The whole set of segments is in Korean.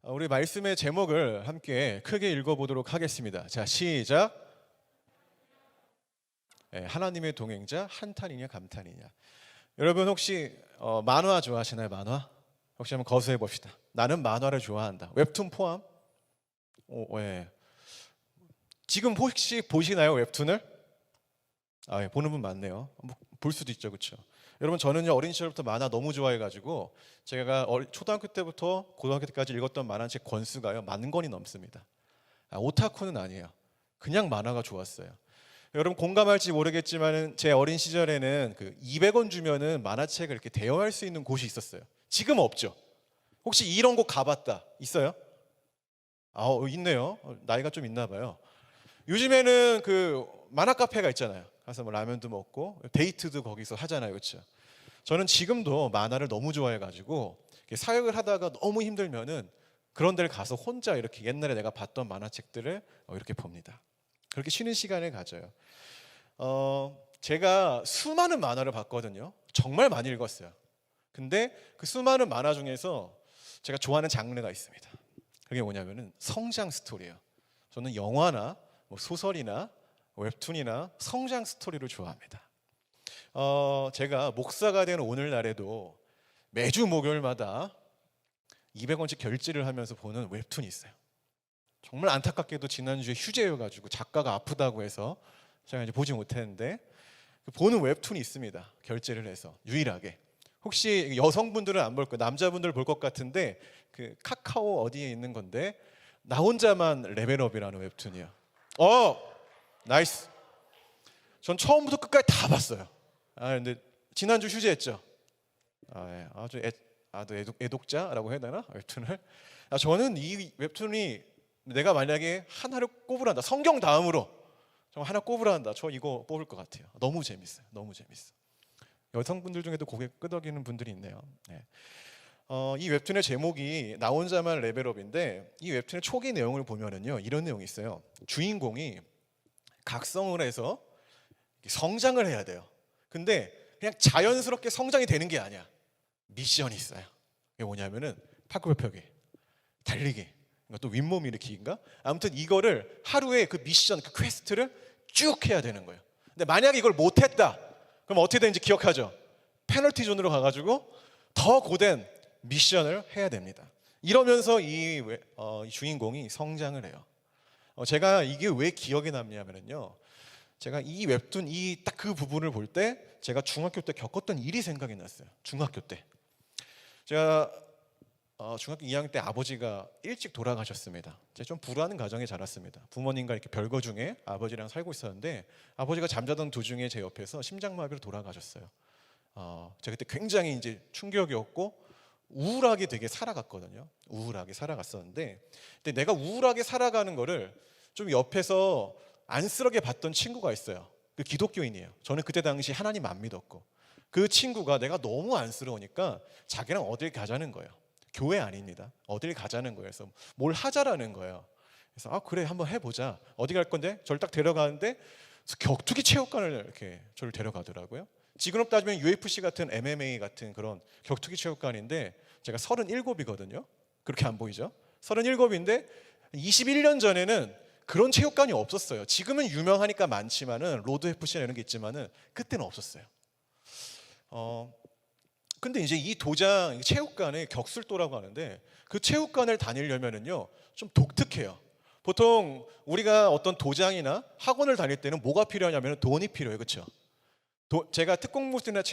우리 말씀의 제목을 함께 크게 읽어보도록 하겠습니다. 자, 시작. 하나님의 동행자, 한탄이냐 감탄이냐. 여러분 혹시 만화 좋아하시나요? 만화? 혹시 한번 거수해 봅시다. 나는 만화를 좋아한다. 웹툰 포함? 예. 지금 혹시 보시나요, 웹툰을? 예, 보는 분 많네요. 볼 수도 있죠, 그렇죠? 여러분 저는요 어린 시절부터 만화 너무 좋아해가지고 제가 초등학교 때부터 고등학교 때까지 읽었던 만화책 권수가요 10,000권이 넘습니다. 오타쿠는 아니에요. 그냥 만화가 좋았어요. 여러분 공감할지 모르겠지만 제 어린 시절에는 그 200원 주면은 만화책을 이렇게 대여할 수 있는 곳이 있었어요. 지금 없죠. 혹시 이런 곳 가봤다 있어요? 있네요. 나이가 좀 있나 봐요. 요즘에는 그 만화 카페가 있잖아요. 가서 뭐 라면도 먹고 데이트도 거기서 하잖아요, 그렇죠? 저는 지금도 만화를 너무 좋아해가지고 사역을 하다가 너무 힘들면은 그런 데를 가서 혼자 이렇게 옛날에 내가 봤던 만화책들을 이렇게 봅니다. 그렇게 쉬는 시간을 가져요. 제가 수많은 만화를 봤거든요. 정말 많이 읽었어요. 근데 그 수많은 만화 중에서 제가 좋아하는 장르가 있습니다. 그게 뭐냐면은 성장 스토리예요. 저는 영화나 소설이나 웹툰이나 성장 스토리를 좋아합니다. 제가 목사가 된 오늘날에도 매주 목요일마다 200원씩 결제를 하면서 보는 웹툰이 있어요. 정말 안타깝게도 지난주에 휴재여가지고 작가가 아프다고 해서 제가 이제 보지 못했는데 보는 웹툰이 있습니다. 결제를 해서 유일하게. 혹시 여성분들은 안 볼 거예요. 남자분들 볼 것 같은데 그 카카오 어디에 있는 건데 나 혼자만 레벨업이라는 웹툰이에요. 나이스. 전 처음부터 끝까지 다 봤어요. 근데 지난주 휴재했죠. 예. 아주 애독자라고 해야 되나 웹툰을. 저는 이 웹툰이 내가 만약에 하나를 꼽으란다. 성경 다음으로 정말 하나 꼽으란다. 저 이거 뽑을 것 같아요. 너무 재밌어요. 너무 재밌어. 여성분들 중에도 고개 끄덕이는 분들이 있네요. 네. 이 웹툰의 제목이 나 혼자만 레벨업인데 이 웹툰의 초기 내용을 보면은요 이런 내용이 있어요. 주인공이 각성을 해서 성장을 해야 돼요. 근데 그냥 자연스럽게 성장이 되는 게 아니야. 미션이 있어요. 그게 뭐냐면은 팔굽혀펴기, 달리기, 또 윗몸 일으키기인가? 아무튼 이거를 하루에 그 미션, 그 퀘스트를 쭉 해야 되는 거예요. 근데 만약에 이걸 못했다, 그럼 어떻게 되는지 기억하죠? 페널티 존으로 가가지고 더 고된 미션을 해야 됩니다. 이러면서 이 주인공이 성장을 해요. 제가 이게 왜 기억에 남냐면요. 제가 이 웹툰 딱 그 부분을 볼 때 제가 중학교 때 겪었던 일이 생각이 났어요. 중학교 때 제가 중학교 2학년 때 아버지가 일찍 돌아가셨습니다. 제가 좀 불우하는 가정에 자랐습니다. 부모님과 이렇게 별거 중에 아버지랑 살고 있었는데 아버지가 잠자던 도중에 제 옆에서 심장마비로 돌아가셨어요. 제가 그때 굉장히 이제 충격이었고 우울하게 되게 살아갔거든요. 우울하게 살아갔었는데 근데 내가 우울하게 살아가는 거를 좀 옆에서 안쓰럽게 봤던 친구가 있어요. 그 기독교인이에요. 저는 그때 당시 하나님 안 믿었고 그 친구가 내가 너무 안쓰러우니까 자기랑 어딜 가자는 거예요. 교회 아닙니다. 어딜 가자는 거예요. 그래서 뭘 하자라는 거예요. 그래서 그래 한번 해보자. 어디 갈 건데? 저를 딱 데려가는데 격투기 체육관을 이렇게 저를 데려가더라고요. 지금 따지면 UFC 같은 MMA 같은 그런 격투기 체육관인데 제가 37이거든요. 그렇게 안 보이죠? 37인데 21년 전에는 그런 체육관이 없었어요. 지금은 유명하니까 많지만은 로드 FC나 이런 게 있지만은 그때는 없었어요. 근데 이제 이 도장 체육관에 격술도라고 하는데 그 체육관을 다니려면은요 좀 독특해요. 보통 우리가 어떤 도장이나 학원을 다닐 때는 뭐가 필요하냐면 돈이 필요해요, 그렇죠? 제가 특공무술이나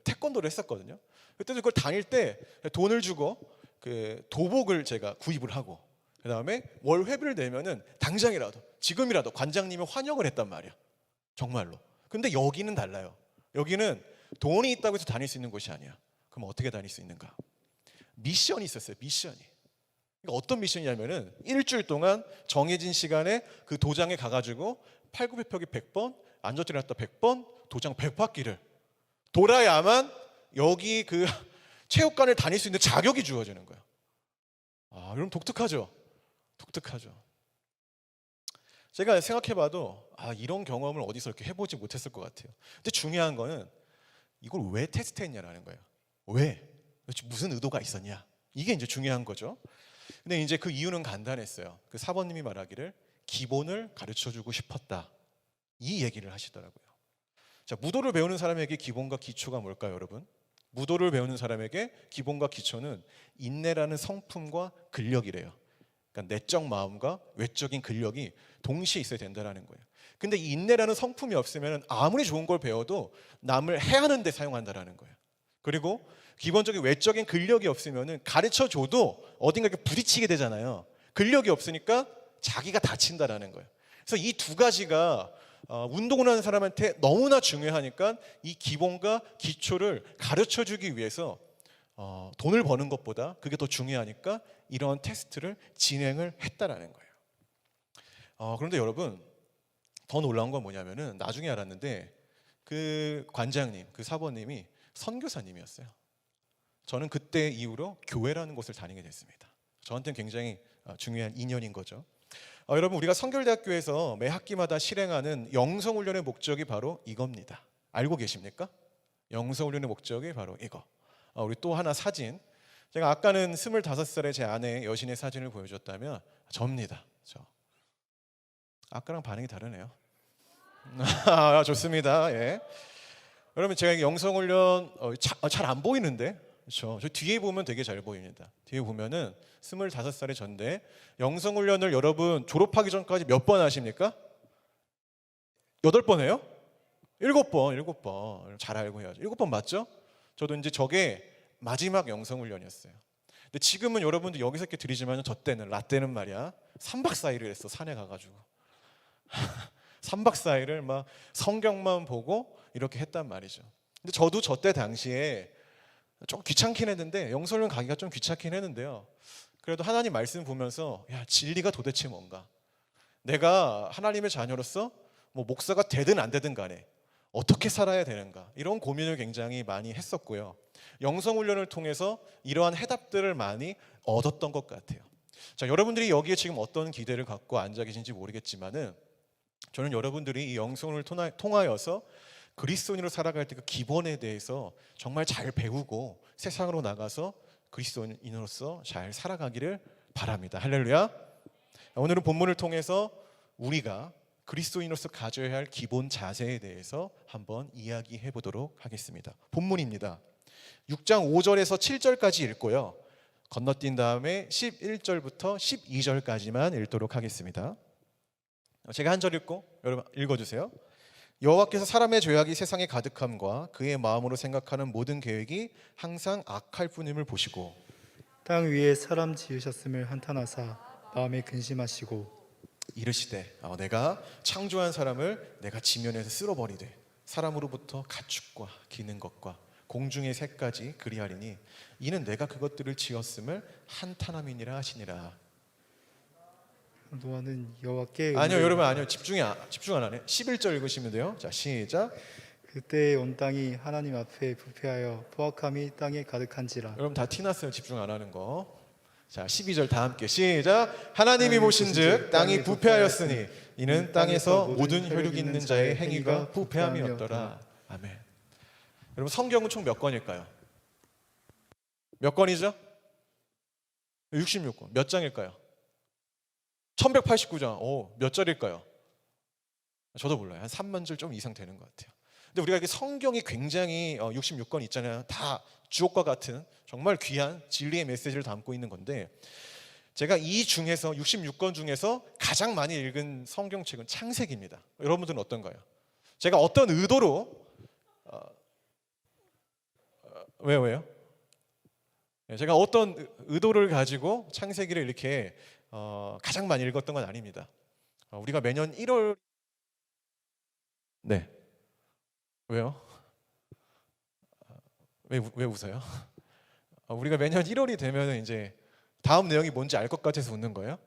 태권도를 했었거든요. 그때도 그걸 다닐 때 돈을 주고 그 도복을 제가 구입을 하고 그 다음에 월 회비를 내면은 당장이라도 지금이라도 관장님이 환영을 했단 말이야. 정말로. 근데 여기는 달라요. 여기는 돈이 있다고 해서 다닐 수 있는 곳이 아니야. 그럼 어떻게 다닐 수 있는가? 미션이 있었어요. 미션이. 그러니까 어떤 미션이냐면은 일주일 동안 정해진 시간에 그 도장에 가가지고 팔굽혀펴기 100번, 앉아일어났다 100번, 도장 100바퀴를 돌아야만 여기 그 체육관을 다닐 수 있는 자격이 주어지는 거야. 여러분 독특하죠? 독특하죠. 제가 생각해봐도 이런 경험을 어디서 이렇게 해보지 못했을 것 같아요. 근데 중요한 거는 이걸 왜 테스트했냐라는 거예요. 왜? 무슨 의도가 있었냐? 이게 이제 중요한 거죠. 근데 이제 그 이유는 간단했어요. 그 사모님이 말하기를 기본을 가르쳐주고 싶었다, 이 얘기를 하시더라고요. 자, 무도를 배우는 사람에게 기본과 기초가 뭘까요, 여러분? 무도를 배우는 사람에게 기본과 기초는 인내라는 성품과 근력이래요. 그러니까 내적 마음과 외적인 근력이 동시에 있어야 된다는 거예요. 근데 이 인내라는 성품이 없으면 아무리 좋은 걸 배워도 남을 해하는 데 사용한다는 거예요. 그리고 기본적인 외적인 근력이 없으면 가르쳐줘도 어딘가 부딪히게 되잖아요. 근력이 없으니까 자기가 다친다는 거예요. 그래서 이 두 가지가 운동을 하는 사람한테 너무나 중요하니까 이 기본과 기초를 가르쳐주기 위해서 돈을 버는 것보다 그게 더 중요하니까 이런 테스트를 진행을 했다라는 거예요. 그런데 여러분, 더 놀라운 건 뭐냐면은 나중에 알았는데 그 관장님, 그 사모님이 선교사님이었어요. 저는 그때 이후로 교회라는 곳을 다니게 됐습니다. 저한테는 굉장히 중요한 인연인 거죠. 여러분, 우리가 성결대학교에서 매 학기마다 실행하는 영성훈련의 목적이 바로 이겁니다. 알고 계십니까? 영성훈련의 목적이 바로 이거. 우리 또 하나 사진. 제가 아까는 25살의 제 아내 여신의 사진을 보여줬다면 접니다. 저. 아까랑 반응이 다르네요. 좋습니다. 예. 여러분, 제가 영성훈련 잘 안 보이는데, 그렇죠? 저 뒤에 보면 되게 잘 보입니다. 뒤에 보면은 25살의 전데 영성훈련을 여러분 졸업하기 전까지 몇 번 하십니까? 8번 해요? 7번. 잘 알고 해야죠. 7번 맞죠? 저도 이제 저게 마지막 영성훈련이었어요. 근데 지금은 여러분들 여기서 이렇게 드리지만 저 때는 라떼는 말이야 3박 4일을 했어. 산에 가가지고 3박 4일을 막 성경만 보고 이렇게 했단 말이죠. 근데 저도 저 때 당시에 좀 귀찮긴 했는데, 영성훈련 가기가 좀 귀찮긴 했는데요, 그래도 하나님 말씀 보면서 야, 진리가 도대체 뭔가, 내가 하나님의 자녀로서 뭐 목사가 되든 안 되든 간에 어떻게 살아야 되는가, 이런 고민을 굉장히 많이 했었고요. 영성훈련을 통해서 이러한 해답들을 많이 얻었던 것 같아요. 자, 여러분들이 여기에 지금 어떤 기대를 갖고 앉아 계신지 모르겠지만은 저는 여러분들이 이 영성을 통하여서 그리스도인으로 살아갈 때 그 기본에 대해서 정말 잘 배우고 세상으로 나가서 그리스도인으로서 잘 살아가기를 바랍니다. 할렐루야. 오늘은 본문을 통해서 우리가 그리스도인으로서 가져야 할 기본 자세에 대해서 한번 이야기해 보도록 하겠습니다. 본문입니다. 6장 5절에서 7절까지 읽고요, 건너뛴 다음에 11절부터 12절까지만 읽도록 하겠습니다. 제가 한 절 읽고 여러분 읽어주세요. 여호와께서 사람의 죄악이 세상에 가득함과 그의 마음으로 생각하는 모든 계획이 항상 악할 뿐임을 보시고 땅 위에 사람 지으셨음을 한탄하사 마음에 근심하시고 이르시되 내가 창조한 사람을 내가 지면에서 쓸어버리되 사람으로부터 가축과 기는 것과 공중의 새까지 그리하리니 이는 내가 그것들을 지었음을 한탄함이니라 하시니라. 노아는 여호와께 아니요 여러분, 아니요, 집중 안 하네. 11절 읽으시면 돼요. 자, 시작. 그때 온 땅이 하나님 앞에 부패하여 포악함이 땅에 가득한지라. 여러분 다 티났어요, 집중 안 하는 거. 자, 12절 다 함께 시작. 하나님이 보신즉 땅이 부패하였으니 이는 땅에서 모든 혈육 있는 자의 행위가 부패함이었더라. 아멘. 여러분, 성경은 총 몇 권일까요? 몇 권이죠? 66권. 몇 장일까요? 1189장. 몇 절일까요? 저도 몰라요. 한 3만 줄 좀 이상 되는 것 같아요. 근데 우리가 이렇게 성경이 굉장히 66권 있잖아요. 다 주옥과 같은 정말 귀한 진리의 메시지를 담고 있는 건데, 제가 이 중에서 66권 중에서 가장 많이 읽은 성경책은 창세기입니다. 여러분들은 어떤가요? 제가 어떤 의도로 왜요? 제가 어떤 의도를 가지고 창세기를 이렇게 가장 많이 읽었던 건 아닙니다. 우리가 매년 1월 네. 왜요? 왜 웃어요? 우리가 매년 1월이 되면 이제 다음 내용이 뭔지 알 것 같아서 웃는 거예요?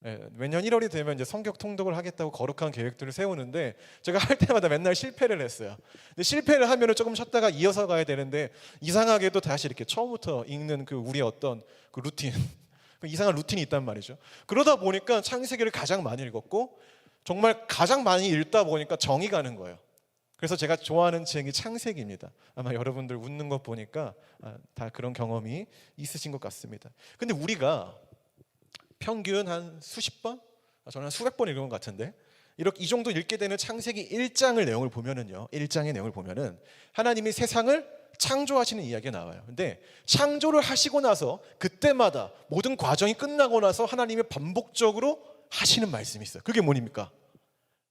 네, 매년 1월이 되면 이제 성경 통독을 하겠다고 거룩한 계획들을 세우는데 제가 할 때마다 맨날 실패를 했어요. 근데 실패를 하면은 조금 쉬었다가 이어서 가야 되는데 이상하게도 다시 이렇게 처음부터 읽는 그 우리의 어떤 그 루틴, 그 이상한 루틴이 있단 말이죠. 그러다 보니까 창세기를 가장 많이 읽었고 정말 가장 많이 읽다 보니까 정이 가는 거예요. 그래서 제가 좋아하는 책이 창세기입니다. 아마 여러분들 웃는 것 보니까 다 그런 경험이 있으신 것 같습니다. 근데 우리가 평균 한 수십 번? 저는 한 수백 번 읽은 것 같은데 이렇게 이 정도 읽게 되는 창세기 1장의 내용을 보면은요. 1장의 내용을 보면은 하나님이 세상을 창조하시는 이야기가 나와요. 근데 창조를 하시고 나서 그때마다 모든 과정이 끝나고 나서 하나님이 반복적으로 하시는 말씀이 있어요. 그게 뭡니까?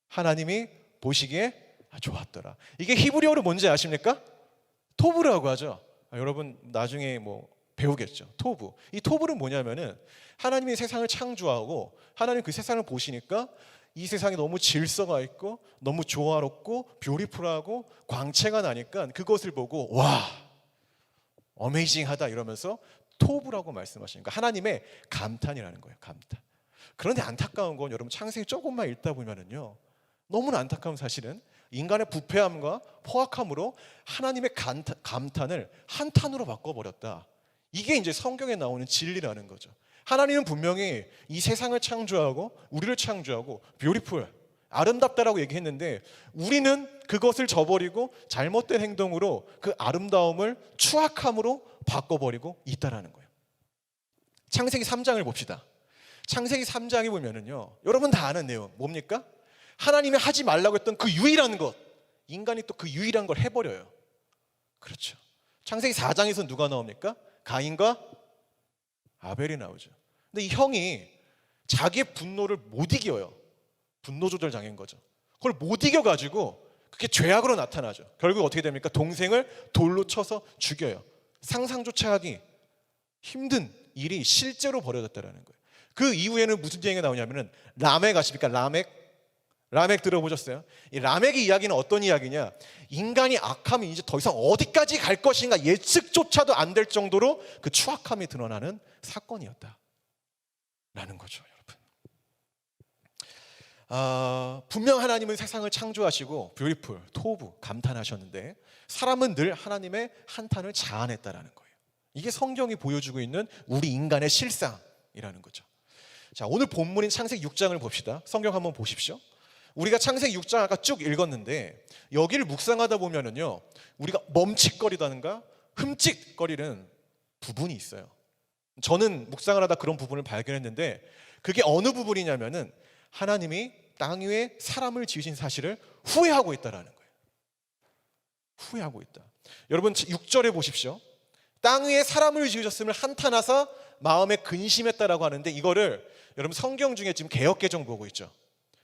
하나님이 보시기에 좋았더라. 이게 히브리어로 뭔지 아십니까? 토브라고 하죠. 여러분 나중에 뭐 배우겠죠. 토브. 이 토브는 뭐냐면은 하나님이 세상을 창조하고 하나님 그 세상을 보시니까 이 세상에 너무 질서가 있고 너무 조화롭고 뷰티풀하고 광채가 나니까 그것을 보고 와 어메이징하다 이러면서 토브라고 말씀하시는 거예요. 하나님의 감탄이라는 거예요. 감탄. 그런데 안타까운 건 여러분 창세기 조금만 읽다 보면은요 너무나 안타까운 사실은 인간의 부패함과 포악함으로 하나님의 감탄을 한탄으로 바꿔버렸다. 이게 이제 성경에 나오는 진리라는 거죠. 하나님은 분명히 이 세상을 창조하고 우리를 창조하고 뷰티풀, 아름답다라고 얘기했는데 우리는 그것을 저버리고 잘못된 행동으로 그 아름다움을 추악함으로 바꿔버리고 있다라는 거예요. 창세기 3장을 봅시다. 창세기 3장에 보면은요 여러분 다 아는 내용 뭡니까? 하나님이 하지 말라고 했던 그 유일한 것, 인간이 또 그 유일한 걸 해버려요. 그렇죠. 창세기 4장에서 누가 나옵니까? 가인과 아벨이 나오죠. 근데 이 형이 자기의 분노를 못 이겨요. 분노 조절 장애인 거죠. 그걸 못 이겨가지고 그게 죄악으로 나타나죠. 결국 어떻게 됩니까? 동생을 돌로 쳐서 죽여요. 상상조차 하기 힘든 일이 실제로 벌어졌다는 거예요. 그 이후에는 무슨 얘기가 나오냐면은 라멕 아십니까? 라멕 들어보셨어요? 이 라멕의 이야기는 어떤 이야기냐? 인간이 악하면 이제 더 이상 어디까지 갈 것인가 예측조차도 안 될 정도로 그 추악함이 드러나는 사건이었다 라는 거죠. 여러분 분명 하나님은 세상을 창조하시고 뷰티풀, 토부, 감탄하셨는데 사람은 늘 하나님의 한탄을 자아냈다라는 거예요. 이게 성경이 보여주고 있는 우리 인간의 실상이라는 거죠. 자, 오늘 본문인 창세기 6장을 봅시다. 성경 한번 보십시오. 우리가 창세기 6장 아까 쭉 읽었는데 여기를 묵상하다 보면은요 우리가 멈칫거리다는가 흠칫거리는 부분이 있어요. 저는 묵상을 하다 그런 부분을 발견했는데 그게 어느 부분이냐면은 하나님이 땅 위에 사람을 지으신 사실을 후회하고 있다라는 거예요. 후회하고 있다. 여러분 6절에 보십시오. 땅 위에 사람을 지으셨음을 한탄하사 마음에 근심했다라고 하는데 이거를 여러분 성경 중에 지금 개역개정 보고 있죠.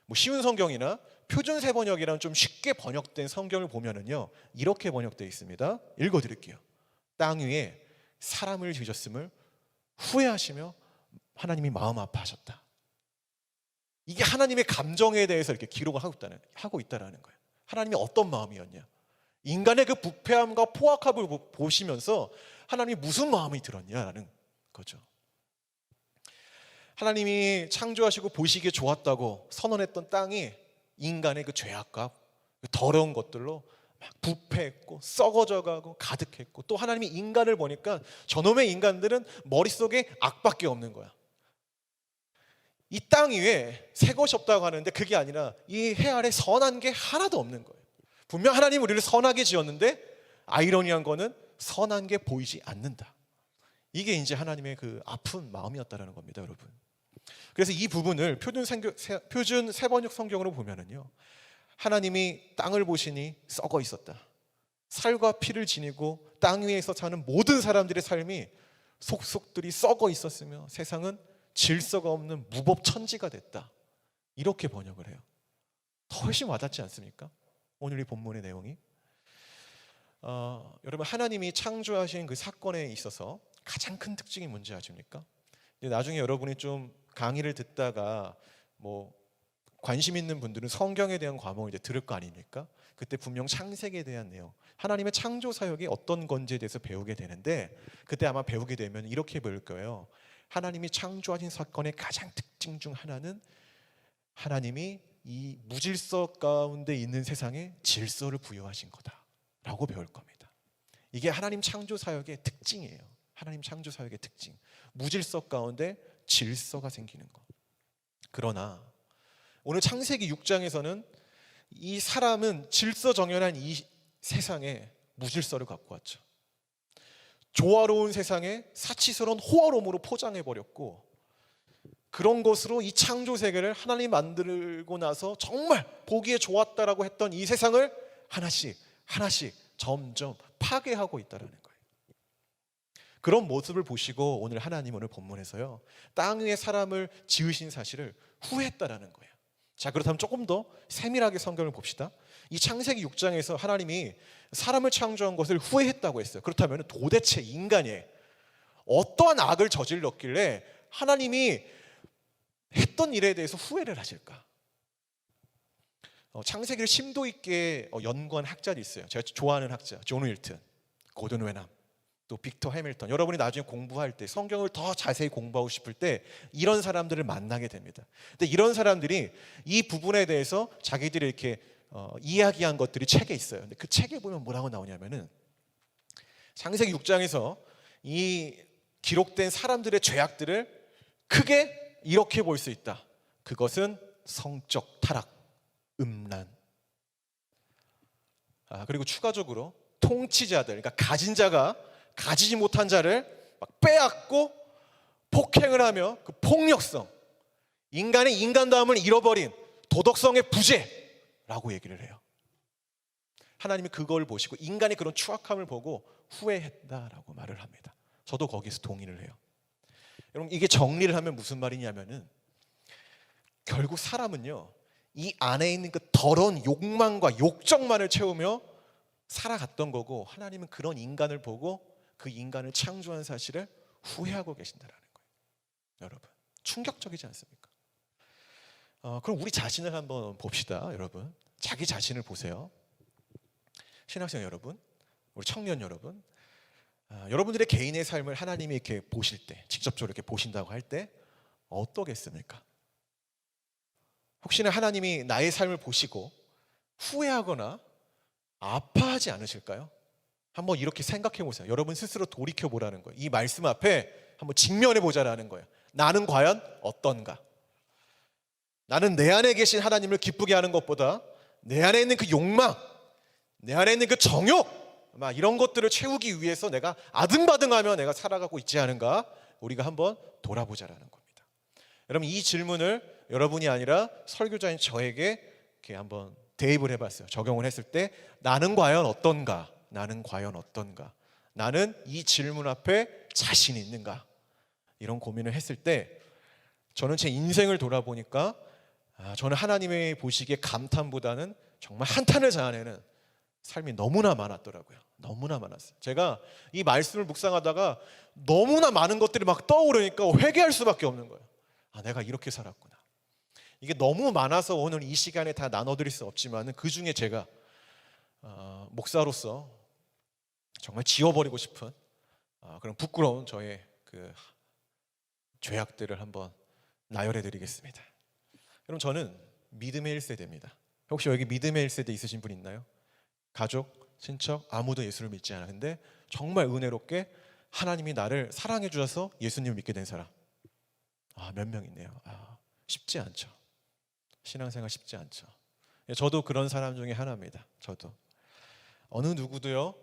뭐 쉬운 성경이나 표준 세번역이랑 좀 쉽게 번역된 성경을 보면은요 이렇게 번역되어 있습니다. 읽어드릴게요. 땅 위에 사람을 지으셨음을 후회하시며 하나님이 마음 아파하셨다. 이게 하나님의 감정에 대해서 이렇게 기록을 하고 있다라는 거예요. 하나님이 어떤 마음이었냐? 인간의 그 부패함과 포악함을 보시면서 하나님이 무슨 마음이 들었냐라는 거죠. 하나님이 창조하시고 보시기에 좋았다고 선언했던 땅이 인간의 그 죄악과 그 더러운 것들로 막 부패했고 썩어져가고 가득했고 또 하나님이 인간을 보니까 저놈의 인간들은 머릿속에 악밖에 없는 거야. 이 땅 위에 새 것이 없다고 하는데 그게 아니라 이 해 아래 선한 게 하나도 없는 거예요. 분명 하나님 우리를 선하게 지었는데 아이러니한 거는 선한 게 보이지 않는다. 이게 이제 하나님의 그 아픈 마음이었다라는 겁니다, 여러분. 그래서 이 부분을 표준 세번역 성경으로 보면은요, 하나님이 땅을 보시니 썩어 있었다. 살과 피를 지니고 땅 위에서 사는 모든 사람들의 삶이 속속들이 썩어 있었으며 세상은 질서가 없는 무법천지가 됐다. 이렇게 번역을 해요. 더 훨씬 와닿지 않습니까? 오늘 이 본문의 내용이. 여러분 하나님이 창조하신 그 사건에 있어서 가장 큰 특징이 뭔지 아십니까? 나중에 여러분이 좀 강의를 듣다가 뭐 관심 있는 분들은 성경에 대한 과목을 이제 들을 거 아닙니까? 그때 분명 창세기에 대한 내용, 하나님의 창조 사역이 어떤 건지에 대해서 배우게 되는데 그때 아마 배우게 되면 이렇게 배울 거예요. 하나님이 창조하신 사건의 가장 특징 중 하나는 하나님이 이 무질서 가운데 있는 세상에 질서를 부여하신 거다라고 배울 겁니다. 이게 하나님 창조 사역의 특징이에요. 하나님 창조 사역의 특징. 무질서 가운데 질서가 생기는 것. 그러나 오늘 창세기 6장에서는 이 사람은 질서정연한 이 세상에 무질서를 갖고 왔죠. 조화로운 세상에 사치스러운 호화로움으로 포장해버렸고 그런 것으로 이 창조 세계를 하나님 만들고 나서 정말 보기에 좋았다라고 했던 이 세상을 하나씩 하나씩 점점 파괴하고 있다라는 거예요. 그런 모습을 보시고 오늘 하나님 오늘 본문에서요, 땅 위에 사람을 지으신 사실을 후회했다라는 거예요. 자, 그렇다면 조금 더 세밀하게 성경을 봅시다. 이 창세기 6장에서 하나님이 사람을 창조한 것을 후회했다고 했어요. 그렇다면 도대체 인간이 어떠한 악을 저질렀길래 하나님이 했던 일에 대해서 후회를 하실까? 창세기를 심도 있게 연구한 학자들이 있어요. 제가 좋아하는 학자 존 윌튼, 고든 웨남, 또 빅터 해밀턴. 여러분이 나중에 공부할 때 성경을 더 자세히 공부하고 싶을 때 이런 사람들을 만나게 됩니다. 근데 이런 사람들이 이 부분에 대해서 자기들이 이렇게 이야기한 것들이 책에 있어요. 근데 그 책에 보면 뭐라고 나오냐면은 창세기 6장에서 이 기록된 사람들의 죄악들을 크게 이렇게 볼 수 있다. 그것은 성적 타락, 음란. 그리고 추가적으로 통치자들, 그러니까 가진 자가 가지지 못한 자를 막 빼앗고 폭행을 하며 그 폭력성, 인간의 인간다움을 잃어버린 도덕성의 부재라고 얘기를 해요. 하나님이 그걸 보시고 인간의 그런 추악함을 보고 후회했다라고 말을 합니다. 저도 거기서 동의를 해요. 여러분, 이게 정리를 하면 무슨 말이냐면은 결국 사람은요, 이 안에 있는 그 더러운 욕망과 욕정만을 채우며 살아갔던 거고, 하나님은 그런 인간을 보고 그 인간을 창조한 사실을 후회하고 계신다라는 거예요. 여러분, 충격적이지 않습니까? 그럼 우리 자신을 한번 봅시다. 여러분, 자기 자신을 보세요. 신학생 여러분, 우리 청년 여러분, 여러분들의 개인의 삶을 하나님이 이렇게 보실 때, 직접적으로 이렇게 보신다고 할 때 어떠겠습니까? 혹시나 하나님이 나의 삶을 보시고 후회하거나 아파하지 않으실까요? 한번 이렇게 생각해 보세요. 여러분 스스로 돌이켜 보라는 거예요. 이 말씀 앞에 한번 직면해 보자라는 거예요. 나는 과연 어떤가? 나는 내 안에 계신 하나님을 기쁘게 하는 것보다 내 안에 있는 그 욕망, 내 안에 있는 그 정욕, 막 이런 것들을 채우기 위해서 내가 아등바등하며 내가 살아가고 있지 않은가? 우리가 한번 돌아보자라는 겁니다. 여러분, 이 질문을 여러분이 아니라 설교자인 저에게 이렇게 한번 대입을 해봤어요. 적용을 했을 때 나는 과연 어떤가? 나는 과연 어떤가? 나는 이 질문 앞에 자신이 있는가? 이런 고민을 했을 때 저는 제 인생을 돌아보니까 저는 하나님의 보시기에 감탄보다는 정말 한탄을 자아내는 삶이 너무나 많았더라고요. 너무나 많았어요. 제가 이 말씀을 묵상하다가 너무나 많은 것들이 막 떠오르니까 회개할 수밖에 없는 거예요. 내가 이렇게 살았구나. 이게 너무 많아서 오늘 이 시간에 다 나눠드릴 수 없지만 그 중에 제가 목사로서 정말 지워버리고 싶은 그런 부끄러운 저의 그 죄악들을 한번 나열해드리겠습니다. 여러분, 저는 믿음의 1세대입니다. 혹시 여기 믿음의 1세대 있으신 분 있나요? 가족, 친척 아무도 예수를 믿지 않아. 근데 정말 은혜롭게 하나님이 나를 사랑해 주셔서 예수님을 믿게 된 사람 몇 명 있네요. 쉽지 않죠. 신앙생활 쉽지 않죠. 저도 그런 사람 중에 하나입니다. 저도 어느 누구도요,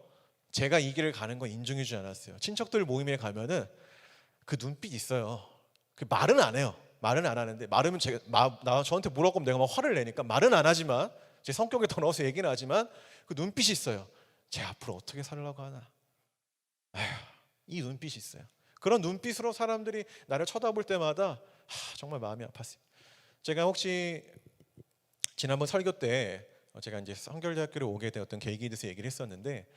제가 이 길을 가는 거 인정해 주지 않았어요. 친척들 모임에 가면은 그 눈빛 있어요. 그 말은 안 해요. 말은 안 하는데, 말하면 저한테 뭐라고 하면 내가 막 화를 내니까 말은 안 하지만, 제 성격에 더 넣어서 얘기는 하지만 그 눈빛이 있어요. 쟤 앞으로 어떻게 살려고 하나. 이 눈빛이 있어요. 그런 눈빛으로 사람들이 나를 쳐다볼 때마다 정말 마음이 아팠어요. 제가 혹시 지난번 설교 때 제가 이제 성결대학교를 오게 되었던 계기에 대해서 얘기를 했었는데,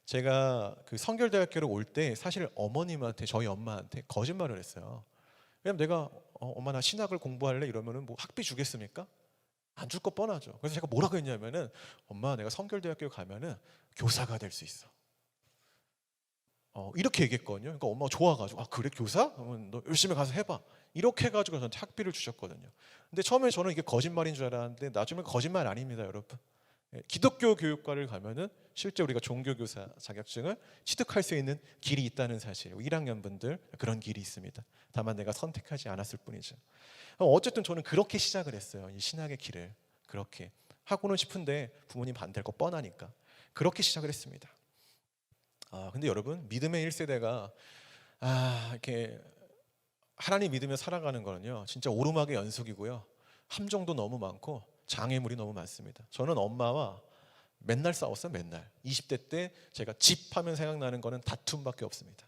제가 그 성결대학교를 올 때 사실 어머님한테, 저희 엄마한테 거짓말을 했어요. 왜냐면 내가 엄마 나 신학을 공부할래 이러면은 뭐 학비 주겠습니까? 안 줄 거 뻔하죠. 그래서 제가 뭐라고 했냐면은, 엄마 내가 성결대학교 가면은 교사가 될 수 있어. 이렇게 얘기했거든요. 그러니까 엄마가 좋아가지고 그래 교사? 그러면 너 열심히 가서 해봐. 이렇게 해가지고 저한테 학비를 주셨거든요. 근데 처음에 저는 이게 거짓말인 줄 알았는데 나중에 거짓말 아닙니다, 여러분. 기독교 교육과를 가면은 실제 우리가 종교교사 자격증을 취득할 수 있는 길이 있다는 사실. 1학년 분들 그런 길이 있습니다. 다만 내가 선택하지 않았을 뿐이죠. 어쨌든 저는 그렇게 시작을 했어요. 이 신학의 길을 그렇게 하고는 싶은데 부모님 반대할 거 뻔하니까 그렇게 시작을 했습니다. 근데 여러분, 믿음의 1세대가 이렇게 하나님 믿으며 살아가는 거는요, 진짜 오르막의 연속이고요, 함정도 너무 많고 장애물이 너무 많습니다. 저는 엄마와 맨날 싸웠어요. 맨날 20대 때 제가 집 하면 생각나는 거는 다툼밖에 없습니다.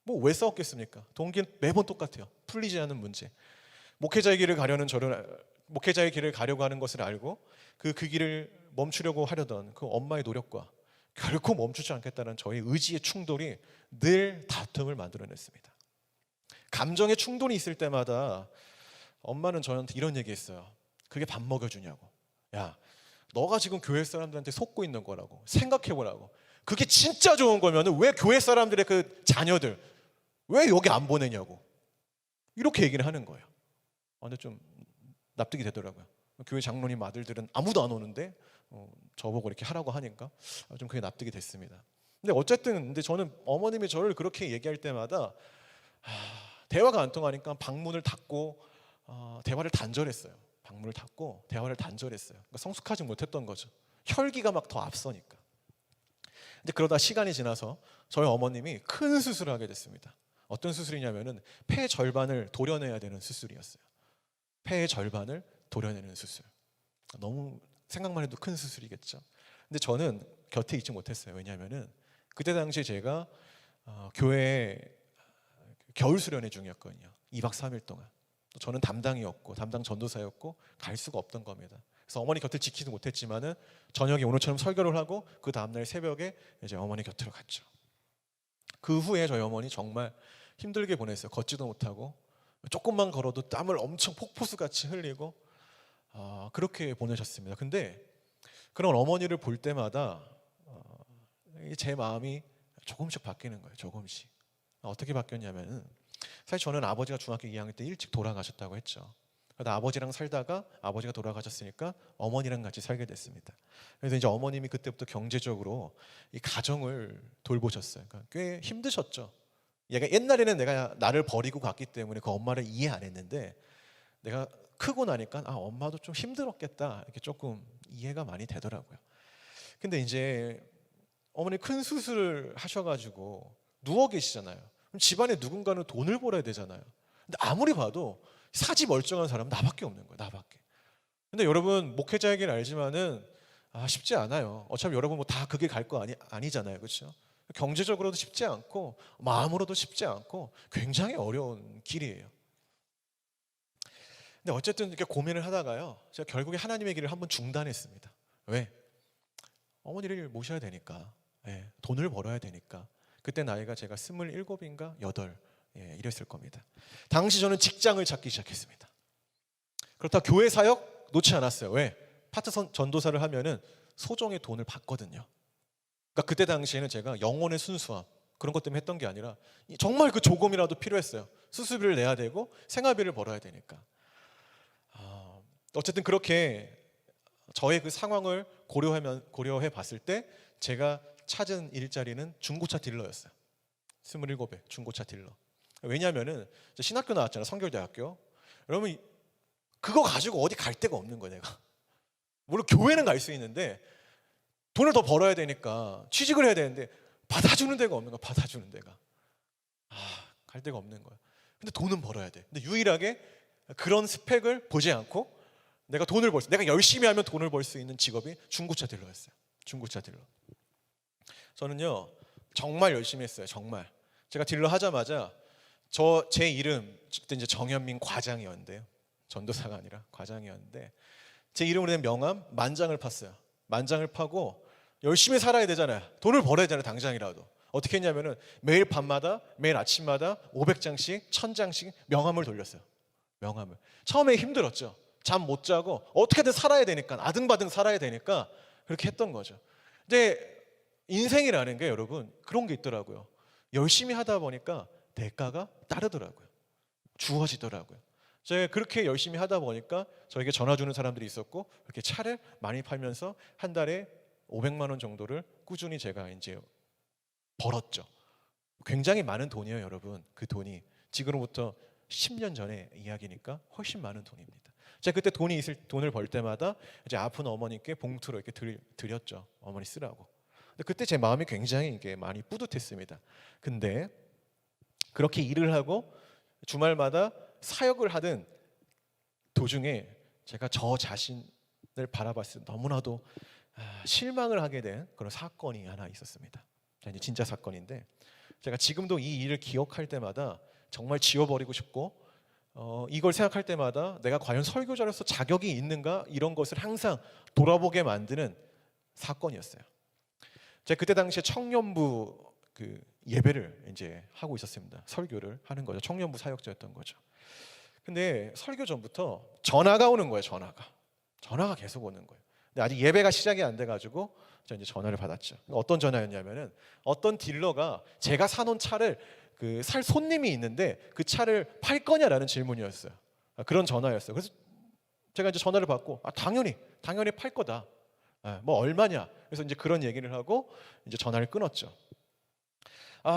뭐 왜 싸웠겠습니까? 동기는 매번 똑같아요. 풀리지 않는 문제. 목회자의 길을 가려고 하는 것을 알고 그 길을 멈추려고 하려던 그 엄마의 노력과 결코 멈추지 않겠다는 저의 의지의 충돌이 늘 다툼을 만들어냈습니다. 감정의 충돌이 있을 때마다 엄마는 저한테 이런 얘기했어요. 그게 밥 먹여주냐고. 야, 너가 지금 교회 사람들한테 속고 있는 거라고 생각해보라고. 그게 진짜 좋은 거면 왜 교회 사람들의 그 자녀들 왜 여기 안 보내냐고. 이렇게 얘기를 하는 거예요. 근데 좀 납득이 되더라고요. 교회 장로님 아들들은 아무도 안 오는데 저보고 이렇게 하라고 하니까 좀 그게 납득이 됐습니다. 근데 어쨌든 저는 어머님이 저를 그렇게 얘기할 때마다 대화가 안 통하니까 방문을 닫고 대화를 단절했어요. 방문을 닫고 대화를 단절했어요. 그러니까 성숙하지 못했던 거죠. 혈기가 막 더 앞서니까. 근데 그러다 시간이 지나서 저희 어머님이 큰 수술을 하게 됐습니다. 어떤 수술이냐면은 폐 절반을 도려내야 되는 수술이었어요. 폐의 절반을 도려내는 수술. 너무 생각만 해도 큰 수술이겠죠. 근데 저는 곁에 있지 못했어요. 왜냐하면은 그때 당시 제가 교회 겨울 수련회 중이었거든요. 2박 3일 동안. 저는 담당이었고 담당 전도사였고 갈 수가 없던 겁니다. 그래서 어머니 곁을 지키지 못했지만은 저녁에 오늘처럼 설교를 하고 그 다음날 새벽에 이제 어머니 곁으로 갔죠. 그 후에 저희 어머니 정말 힘들게 보냈어요. 걷지도 못하고 조금만 걸어도 땀을 엄청 폭포수같이 흘리고 그렇게 보내셨습니다. 근데 그런 어머니를 볼 때마다 제 마음이 조금씩 바뀌는 거예요. 조금씩. 어떻게 바뀌었냐면은 사실 저는 아버지가 중학교 2학년 때 일찍 돌아가셨다고 했죠. 그러다 아버지랑 살다가 아버지가 돌아가셨으니까 어머니랑 같이 살게 됐습니다. 그래서 이제 어머님이 그때부터 경제적으로 이 가정을 돌보셨어요. 그러니까 꽤 힘드셨죠. 옛날에는 내가 나를 버리고 갔기 때문에 그 엄마를 이해 안 했는데 내가 크고 나니까 엄마도 좀 힘들었겠다 이렇게 조금 이해가 많이 되더라고요. 근데 이제 어머니 큰 수술을 하셔가지고 누워 계시잖아요. 그럼 집안에 누군가는 돈을 벌어야 되잖아요. 근데 아무리 봐도 사지 멀쩡한 사람은 나밖에 없는 거예요. 나밖에. 근데 여러분 목회자에게는 알지만은 쉽지 않아요. 어차피 여러분 뭐 다 그게 갈 거 아니잖아요. 그렇죠? 경제적으로도 쉽지 않고 마음으로도 쉽지 않고 굉장히 어려운 길이에요. 근데 어쨌든 이렇게 고민을 하다가요, 제가 결국에 하나님의 길을 한번 중단했습니다. 왜? 어머니를 모셔야 되니까, 돈을 벌어야 되니까. 그때 나이가 제가 27인가 8 이랬을 겁니다. 당시 저는 직장을 찾기 시작했습니다. 그렇다 교회 사역 놓지 않았어요. 왜? 파트 전도사를 하면은 소정의 돈을 받거든요. 그러니까 그때 당시에는 제가 영혼의 순수함 그런 것 때문에 했던 게 아니라 정말 그 조금이라도 필요했어요. 수술비를 내야 되고 생활비를 벌어야 되니까. 어쨌든 그렇게 저의 그 상황을 고려해 봤을 때 제가 찾은 일자리는 중고차 딜러였어요. 27에 중고차 딜러. 왜냐하면은 신학교 나왔잖아요. 성결대학교. 여러분 그거 가지고 어디 갈 데가 없는 거예요. 내가. 물론 교회는 갈 수 있는데 돈을 더 벌어야 되니까 취직을 해야 되는데 받아주는 데가 없는 거야. 받아주는 데가. 갈 데가 없는 거야. 근데 돈은 벌어야 돼. 근데 유일하게 그런 스펙을 보지 않고 내가 열심히 하면 돈을 벌 수 있는 직업이 중고차 딜러였어요. 중고차 딜러. 저는요 정말 열심히 했어요. 정말. 제가 딜러 하자마자 제 이름 그때 이제 정현민 과장이었는데요. 전도사가 아니라 과장이었는데 제 이름으로 된 명함 만장을 팠어요. 만장을 파고 열심히 살아야 되잖아요. 돈을 벌어야 되잖아요. 당장이라도. 어떻게 했냐면은 매일 밤마다 매일 아침마다 500장씩 1000장씩 명함을 돌렸어요. 명함을. 처음에 힘들었죠. 잠 못 자고 어떻게든 살아야 되니까 아등바등 살아야 되니까 그렇게 했던 거죠. 근데 인생이라는 게 여러분 그런 게 있더라고요. 열심히 하다 보니까 대가가 따르더라고요. 주어지더라고요. 제가 그렇게 열심히 하다 보니까 저에게 전화 주는 사람들이 있었고 그렇게 차를 많이 팔면서 한 달에 500만 원 정도를 꾸준히 제가 이제 벌었죠. 굉장히 많은 돈이에요, 여러분. 그 돈이 지금으로부터 10년 전의 이야기니까 훨씬 많은 돈입니다. 제가 그때 돈을 벌 때마다 이제 아픈 어머니께 봉투로 이렇게 드렸죠. 어머니 쓰라고. 근데 그때 제 마음이 굉장히 이게 많이 뿌듯했습니다. 근데 그렇게 일을 하고 주말마다 사역을 하던 도중에 제가 저 자신을 바라봤을 때 너무나도 실망을 하게 된 그런 사건이 하나 있었습니다. 이제 진짜 사건인데, 제가 지금도 이 일을 기억할 때마다 정말 지워버리고 싶고, 이걸 생각할 때마다 내가 과연 설교자로서 자격이 있는가, 이런 것을 항상 돌아보게 만드는 사건이었어요. 제가 그때 당시에 청년부 그 예배를 이제 하고 있었습니다. 설교를 하는 거죠. 청년부 사역자였던 거죠. 근데 설교 전부터 전화가 오는 거예요. 전화가 계속 오는 거예요. 근데 아직 예배가 시작이 안 돼가지고 저 이제 전화를 받았죠. 어떤 전화였냐면은, 어떤 딜러가 제가 사놓은 차를 살 손님이 있는데 그 차를 팔 거냐라는 질문이었어요. 그런 전화였어요. 그래서 제가 이제 전화를 받고 당연히 팔 거다. 뭐 얼마냐. 그래서 이제 그런 얘기를 하고 이제 전화를 끊었죠.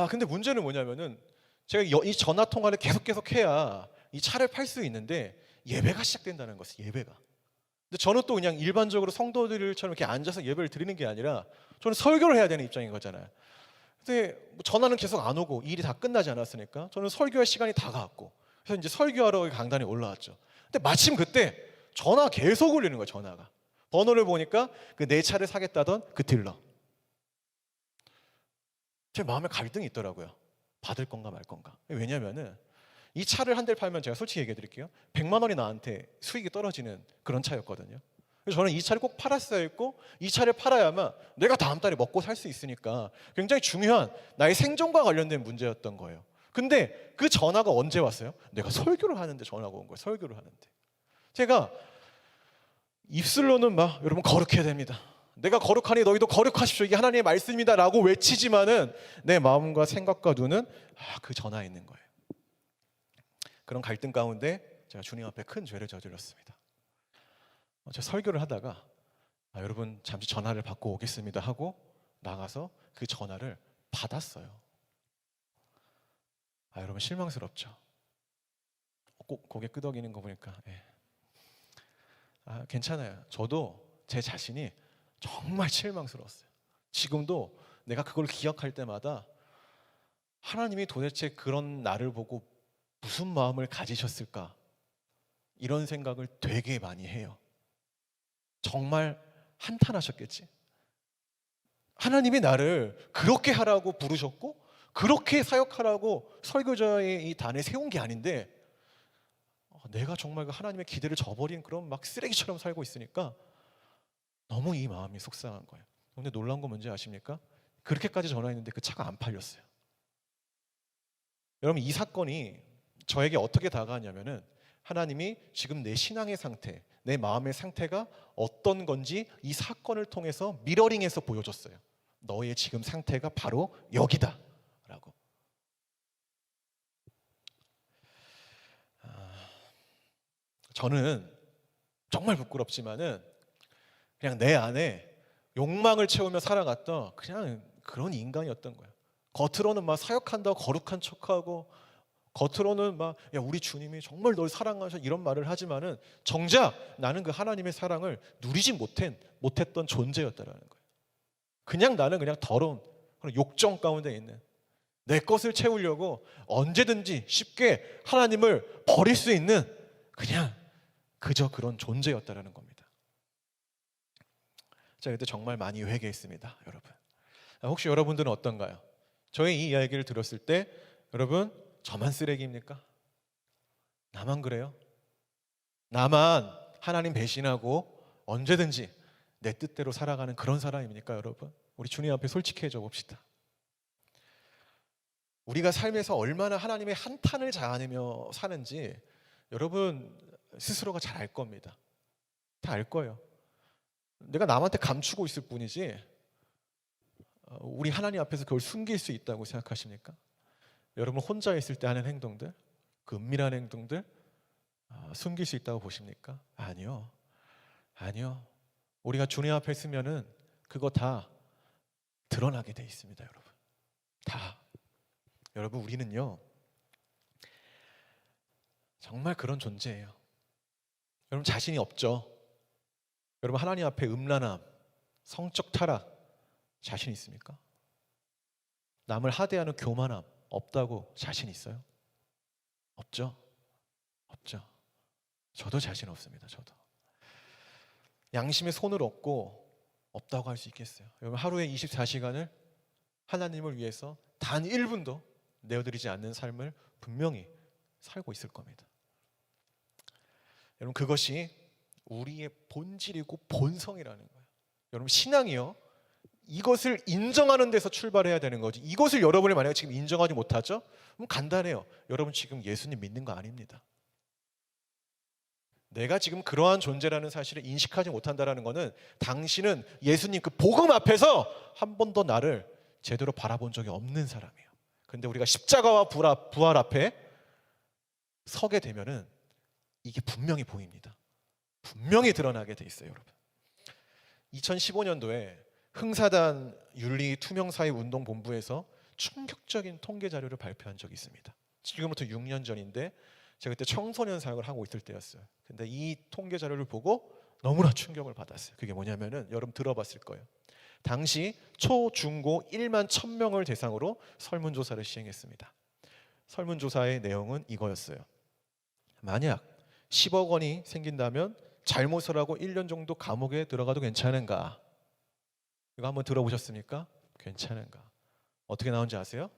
근데 문제는 뭐냐면은, 제가 이 전화 통화를 계속 해야 이 차를 팔 수 있는데 예배가 시작된다는 것이에요. 예배가. 근데 저는 또 그냥 일반적으로 성도들처럼 이렇게 앉아서 예배를 드리는 게 아니라 저는 설교를 해야 되는 입장인 거잖아요. 근데 전화는 계속 안 오고 일이 다 끝나지 않았으니까 저는 설교할 시간이 다가왔고, 그래서 이제 설교하러 강단에 올라왔죠. 근데 마침 그때 전화 계속 울리는 거예요. 전화가. 번호를 보니까 그 내 차를 사겠다던 그 딜러. 제 마음에 갈등이 있더라고요. 받을 건가 말 건가. 왜냐면은 이 차를 한 대를 팔면, 제가 솔직히 얘기해 드릴게요, 100만 원이 나한테 수익이 떨어지는 그런 차였거든요. 그래서 저는 이 차를 꼭 팔았어야 했고, 이 차를 팔아야만 내가 다음 달에 먹고 살 수 있으니까 굉장히 중요한 나의 생존과 관련된 문제였던 거예요. 근데 그 전화가 언제 왔어요? 내가 설교를 하는데 전화가 온 거예요. 설교를 하는데. 제가 입술로는 막 여러분 거룩해야 됩니다. 내가 거룩하니 너희도 거룩하십시오. 이게 하나님의 말씀입니다. 라고 외치지만은 내 마음과 생각과 눈은 그 전화에 있는 거예요. 그런 갈등 가운데 제가 주님 앞에 큰 죄를 저질렀습니다. 제가 설교를 하다가 여러분 잠시 전화를 받고 오겠습니다 하고 나가서 그 전화를 받았어요. 여러분 실망스럽죠? 꼭 고개 끄덕이는 거 보니까 괜찮아요. 저도 제 자신이 정말 실망스러웠어요. 지금도 내가 그걸 기억할 때마다 하나님이 도대체 그런 나를 보고 무슨 마음을 가지셨을까, 이런 생각을 되게 많이 해요. 정말 한탄하셨겠지. 하나님이 나를 그렇게 하라고 부르셨고 그렇게 사역하라고 설교자의 이 단에 세운 게 아닌데, 내가 정말 그 하나님의 기대를 저버린 그런 막 쓰레기처럼 살고 있으니까 너무 이 마음이 속상한 거예요. 근데 놀라운 건 뭔지 아십니까? 그렇게까지 전화했는데 그 차가 안 팔렸어요. 여러분, 이 사건이 저에게 어떻게 다가왔냐면은, 하나님이 지금 내 신앙의 상태, 내 마음의 상태가 어떤 건지 이 사건을 통해서 미러링해서 보여줬어요. 너의 지금 상태가 바로 여기다 라고. 저는 정말 부끄럽지만은 그냥 내 안에 욕망을 채우며 살아갔던 그냥 그런 인간이었던 거예요. 겉으로는 막 사역한다고 거룩한 척하고, 겉으로는 막 야 우리 주님이 정말 널 사랑하셔 이런 말을 하지만은 정작 나는 그 하나님의 사랑을 누리지 못했던 존재였다라는 거예요. 그냥 나는 그냥 더러운 그런 욕정 가운데 있는, 내 것을 채우려고 언제든지 쉽게 하나님을 버릴 수 있는 그냥 그저 그런 존재였다라는 겁니다. 제가 그때 정말 많이 회개했습니다, 여러분. 혹시 여러분들은 어떤가요? 저의 이 이야기를 들었을 때 여러분, 저만 쓰레기입니까? 나만 그래요? 나만 하나님 배신하고 언제든지 내 뜻대로 살아가는 그런 사람입니까, 여러분? 우리 주님 앞에 솔직해져 봅시다. 우리가 삶에서 얼마나 하나님의 한탄을 자아내며 사는지 여러분 스스로가 잘 알 겁니다. 다 알 거예요. 내가 남한테 감추고 있을 뿐이지 우리 하나님 앞에서 그걸 숨길 수 있다고 생각하십니까? 여러분 혼자 있을 때 하는 행동들, 그 은밀한 행동들 숨길 수 있다고 보십니까? 아니요. 우리가 주님 앞에 있으면은 그거 다 드러나게 돼 있습니다, 여러분. 다. 여러분, 우리는요 정말 그런 존재예요. 여러분 자신이 없죠? 여러분 하나님 앞에 음란함, 성적 타락 자신 있습니까? 남을 하대하는 교만함 없다고 자신 있어요? 없죠? 없죠. 저도 자신 없습니다. 저도. 양심의 손을 얹고 없다고 할 수 있겠어요? 여러분 하루에 24시간을 하나님을 위해서 단 1분도 내어드리지 않는 삶을 분명히 살고 있을 겁니다. 여러분 그것이 우리의 본질이고 본성이라는 거예요. 여러분 신앙이요, 이것을 인정하는 데서 출발해야 되는 거지. 이것을 여러분이 만약에 지금 인정하지 못하죠? 그럼 간단해요. 여러분 지금 예수님 믿는 거 아닙니다. 내가 지금 그러한 존재라는 사실을 인식하지 못한다는 것은 당신은 예수님 그 복음 앞에서 한 번도 나를 제대로 바라본 적이 없는 사람이에요. 근데 우리가 십자가와 부활 앞에 서게 되면은 이게 분명히 보입니다. 분명히 드러나게 돼 있어요, 여러분. 2015년도에 흥사단 윤리 투명사회 운동본부에서 충격적인 통계 자료를 발표한 적이 있습니다. 지금부터 6년 전인데 제가 그때 청소년 사역을 하고 있을 때였어요. 근데 이 통계 자료를 보고 너무나 충격을 받았어요. 그게 뭐냐면은 여러분 들어봤을 거예요. 당시 초, 중고 1만 1000명을 대상으로 설문조사를 시행했습니다. 설문조사의 내용은 이거였어요. 만약 10억 원이 생긴다면 잘못을 하고 1년 정도 감옥에 들어가도 괜찮은가? 이거 한번 들어보셨습니까? 괜찮은가? 어떻게 나온지 아세요?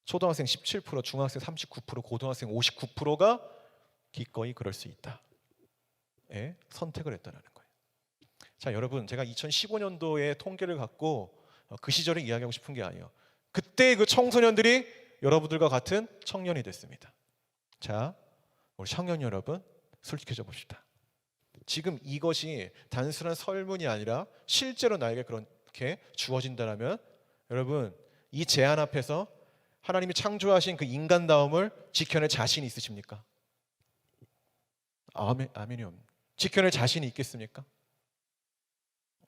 초등학생 17%, 중학생 39%, 고등학생 59%가 기꺼이 그럴 수 있다. 예, 선택을 했다는 거예요. 자, 여러분, 제가 2015년도의 통계를 갖고 그 시절을 이야기하고 싶은 게 아니에요. 그때 그 청소년들이 여러분들과 같은 청년이 됐습니다. 자, 우리 청년 여러분, 솔직해져 봅시다. 지금 이것이 단순한 설문이 아니라 실제로 나에게 그렇게 주어진다면 여러분, 이 제안 앞에서 하나님이 창조하신 그 인간다움을 지켜낼 자신이 있으십니까? 아멘이 없네. 지켜낼 자신이 있겠습니까?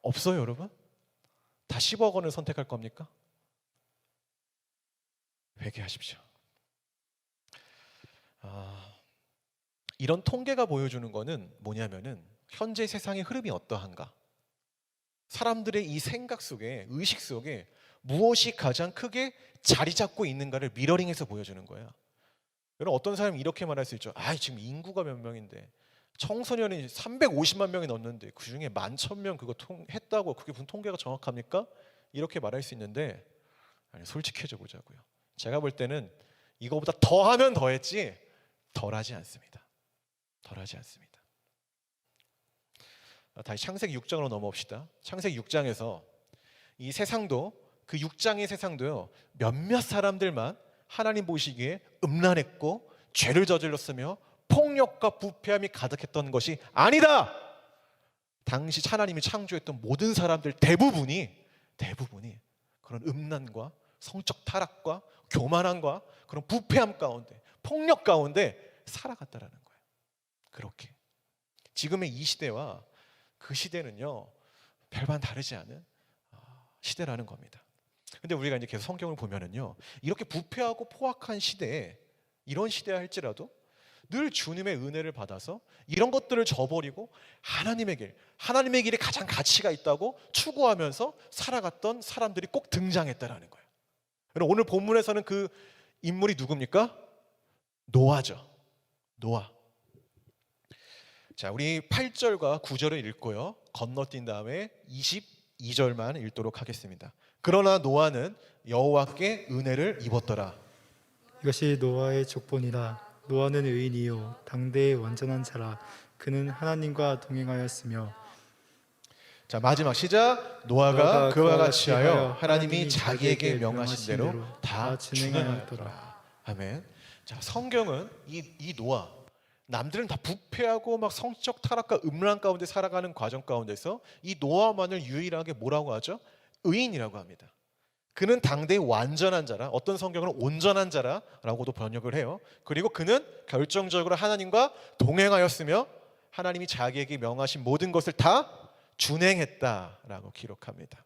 없어요, 여러분? 다 10억 원을 선택할 겁니까? 회개하십시오. 이런 통계가 보여주는 거는 뭐냐면은 현재 세상의 흐름이 어떠한가? 사람들의 이 생각 속에, 의식 속에 무엇이 가장 크게 자리 잡고 있는가를 미러링해서 보여주는 거예요. 여러분 어떤 사람이 이렇게 말할 수 있죠. 지금 인구가 몇 명인데 청소년이 350만 명이 넘는데 그중에 11,000명 그거 했다고 그게 무슨 통계가 정확합니까? 이렇게 말할 수 있는데 아니, 솔직해져 보자고요. 제가 볼 때는 이거보다 더하면 더했지 덜하지 않습니다. 덜하지 않습니다. 다시 창세기 6장으로 넘어옵시다. 창세기 6장에서 이 세상도 그 6장의 세상도요 몇몇 사람들만 하나님 보시기에 음란했고 죄를 저질렀으며 폭력과 부패함이 가득했던 것이 아니다. 당시 하나님이 창조했던 모든 사람들 대부분이 그런 음란과 성적 타락과 교만함과 그런 부패함 가운데 폭력 가운데 살아갔다라는 거예요. 그렇게 지금의 이 시대와 그 시대는요 별반 다르지 않은 시대라는 겁니다. 근데 우리가 이제 계속 성경을 보면은요 이렇게 부패하고 포악한 시대에 이런 시대야 할지라도 늘 주님의 은혜를 받아서 이런 것들을 저버리고 하나님의 길에 가장 가치가 있다고 추구하면서 살아갔던 사람들이 꼭 등장했다라는 거예요. 오늘 본문에서는 그 인물이 누굽니까? 노아죠. 노아. 자, 우리 8절과 9절을 읽고요 건너뛴 다음에 22절만 읽도록 하겠습니다. 그러나 노아는 여호와께 은혜를 입었더라. 이것이 노아의 족본이라. 노아는 의인이요 당대의 완전한 자라. 그는 하나님과 동행하였으며. 자, 마지막 시작. 노아가 그와 같이 하여 하나님이 자기에게 명하신 대로 다 준행하였더라. 아멘. 자, 성경은 이 노아, 남들은 다 부패하고 막 성적 타락과 음란 가운데 살아가는 과정 가운데서 이 노아만을 유일하게 뭐라고 하죠? 의인이라고 합니다. 그는 당대의 완전한 자라, 어떤 성경은 온전한 자라라고도 번역을 해요. 그리고 그는 결정적으로 하나님과 동행하였으며 하나님이 자기에게 명하신 모든 것을 다 준행했다라고 기록합니다.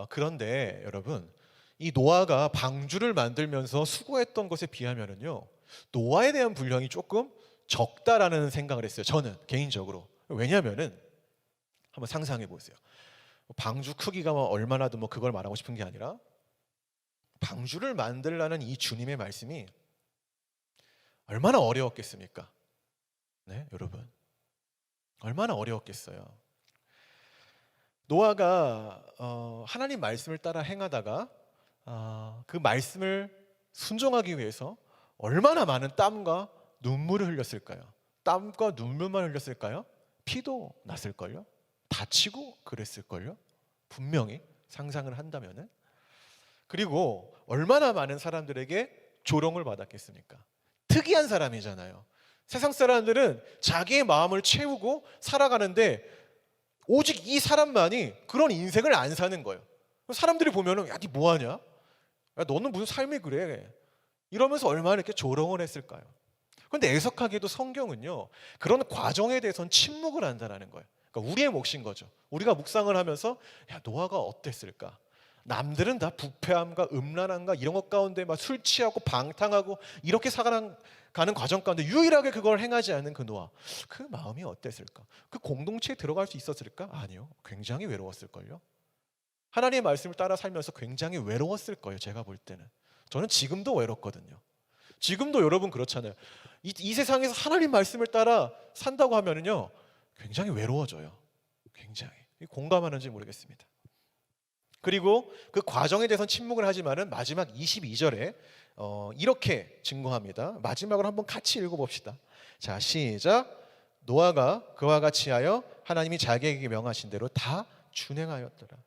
그런데 여러분, 이 노아가 방주를 만들면서 수고했던 것에 비하면은요, 노아에 대한 분량이 조금 적다라는 생각을 했어요. 저는 개인적으로. 왜냐하면은 한번 상상해 보세요. 방주 크기가 얼마나도 그걸 말하고 싶은 게 아니라 방주를 만들라는 이 주님의 말씀이 얼마나 어려웠겠습니까? 네, 여러분. 얼마나 어려웠겠어요. 노아가 하나님 말씀을 따라 행하다가 그 말씀을 순종하기 위해서 얼마나 많은 땀과 눈물을 흘렸을까요? 땀과 눈물만 흘렸을까요? 피도 났을걸요? 다치고 그랬을걸요? 분명히 상상을 한다면은. 그리고 얼마나 많은 사람들에게 조롱을 받았겠습니까? 특이한 사람이잖아요. 세상 사람들은 자기의 마음을 채우고 살아가는데 오직 이 사람만이 그런 인생을 안 사는 거예요. 사람들이 보면은 야, 니 뭐하냐? 야, 너는 무슨 삶이 그래? 이러면서 얼마나 이렇게 조롱을 했을까요? 그런데 애석하게도 성경은요, 그런 과정에 대해서는 침묵을 한다는 거예요. 그러니까 우리의 몫인 거죠. 우리가 묵상을 하면서 야, 노아가 어땠을까? 남들은 다 부패함과 음란함과 이런 것 가운데 막 술 취하고 방탕하고 이렇게 살아가는 과정 가운데 유일하게 그걸 행하지 않은 그 노아, 그 마음이 어땠을까? 그 공동체에 들어갈 수 있었을까? 아니요. 굉장히 외로웠을걸요. 하나님의 말씀을 따라 살면서 굉장히 외로웠을 거예요. 제가 볼 때는. 저는 지금도 외롭거든요. 지금도 여러분 그렇잖아요. 이 세상에서 하나님 말씀을 따라 산다고 하면은요, 굉장히 외로워져요. 굉장히. 공감하는지 모르겠습니다. 그리고 그 과정에 대해서는 침묵을 하지만은 마지막 22절에 이렇게 증거합니다. 마지막으로 한번 같이 읽어봅시다. 자, 시작. 노아가 그와 같이 하여 하나님이 자기에게 명하신 대로 다 준행하였더라.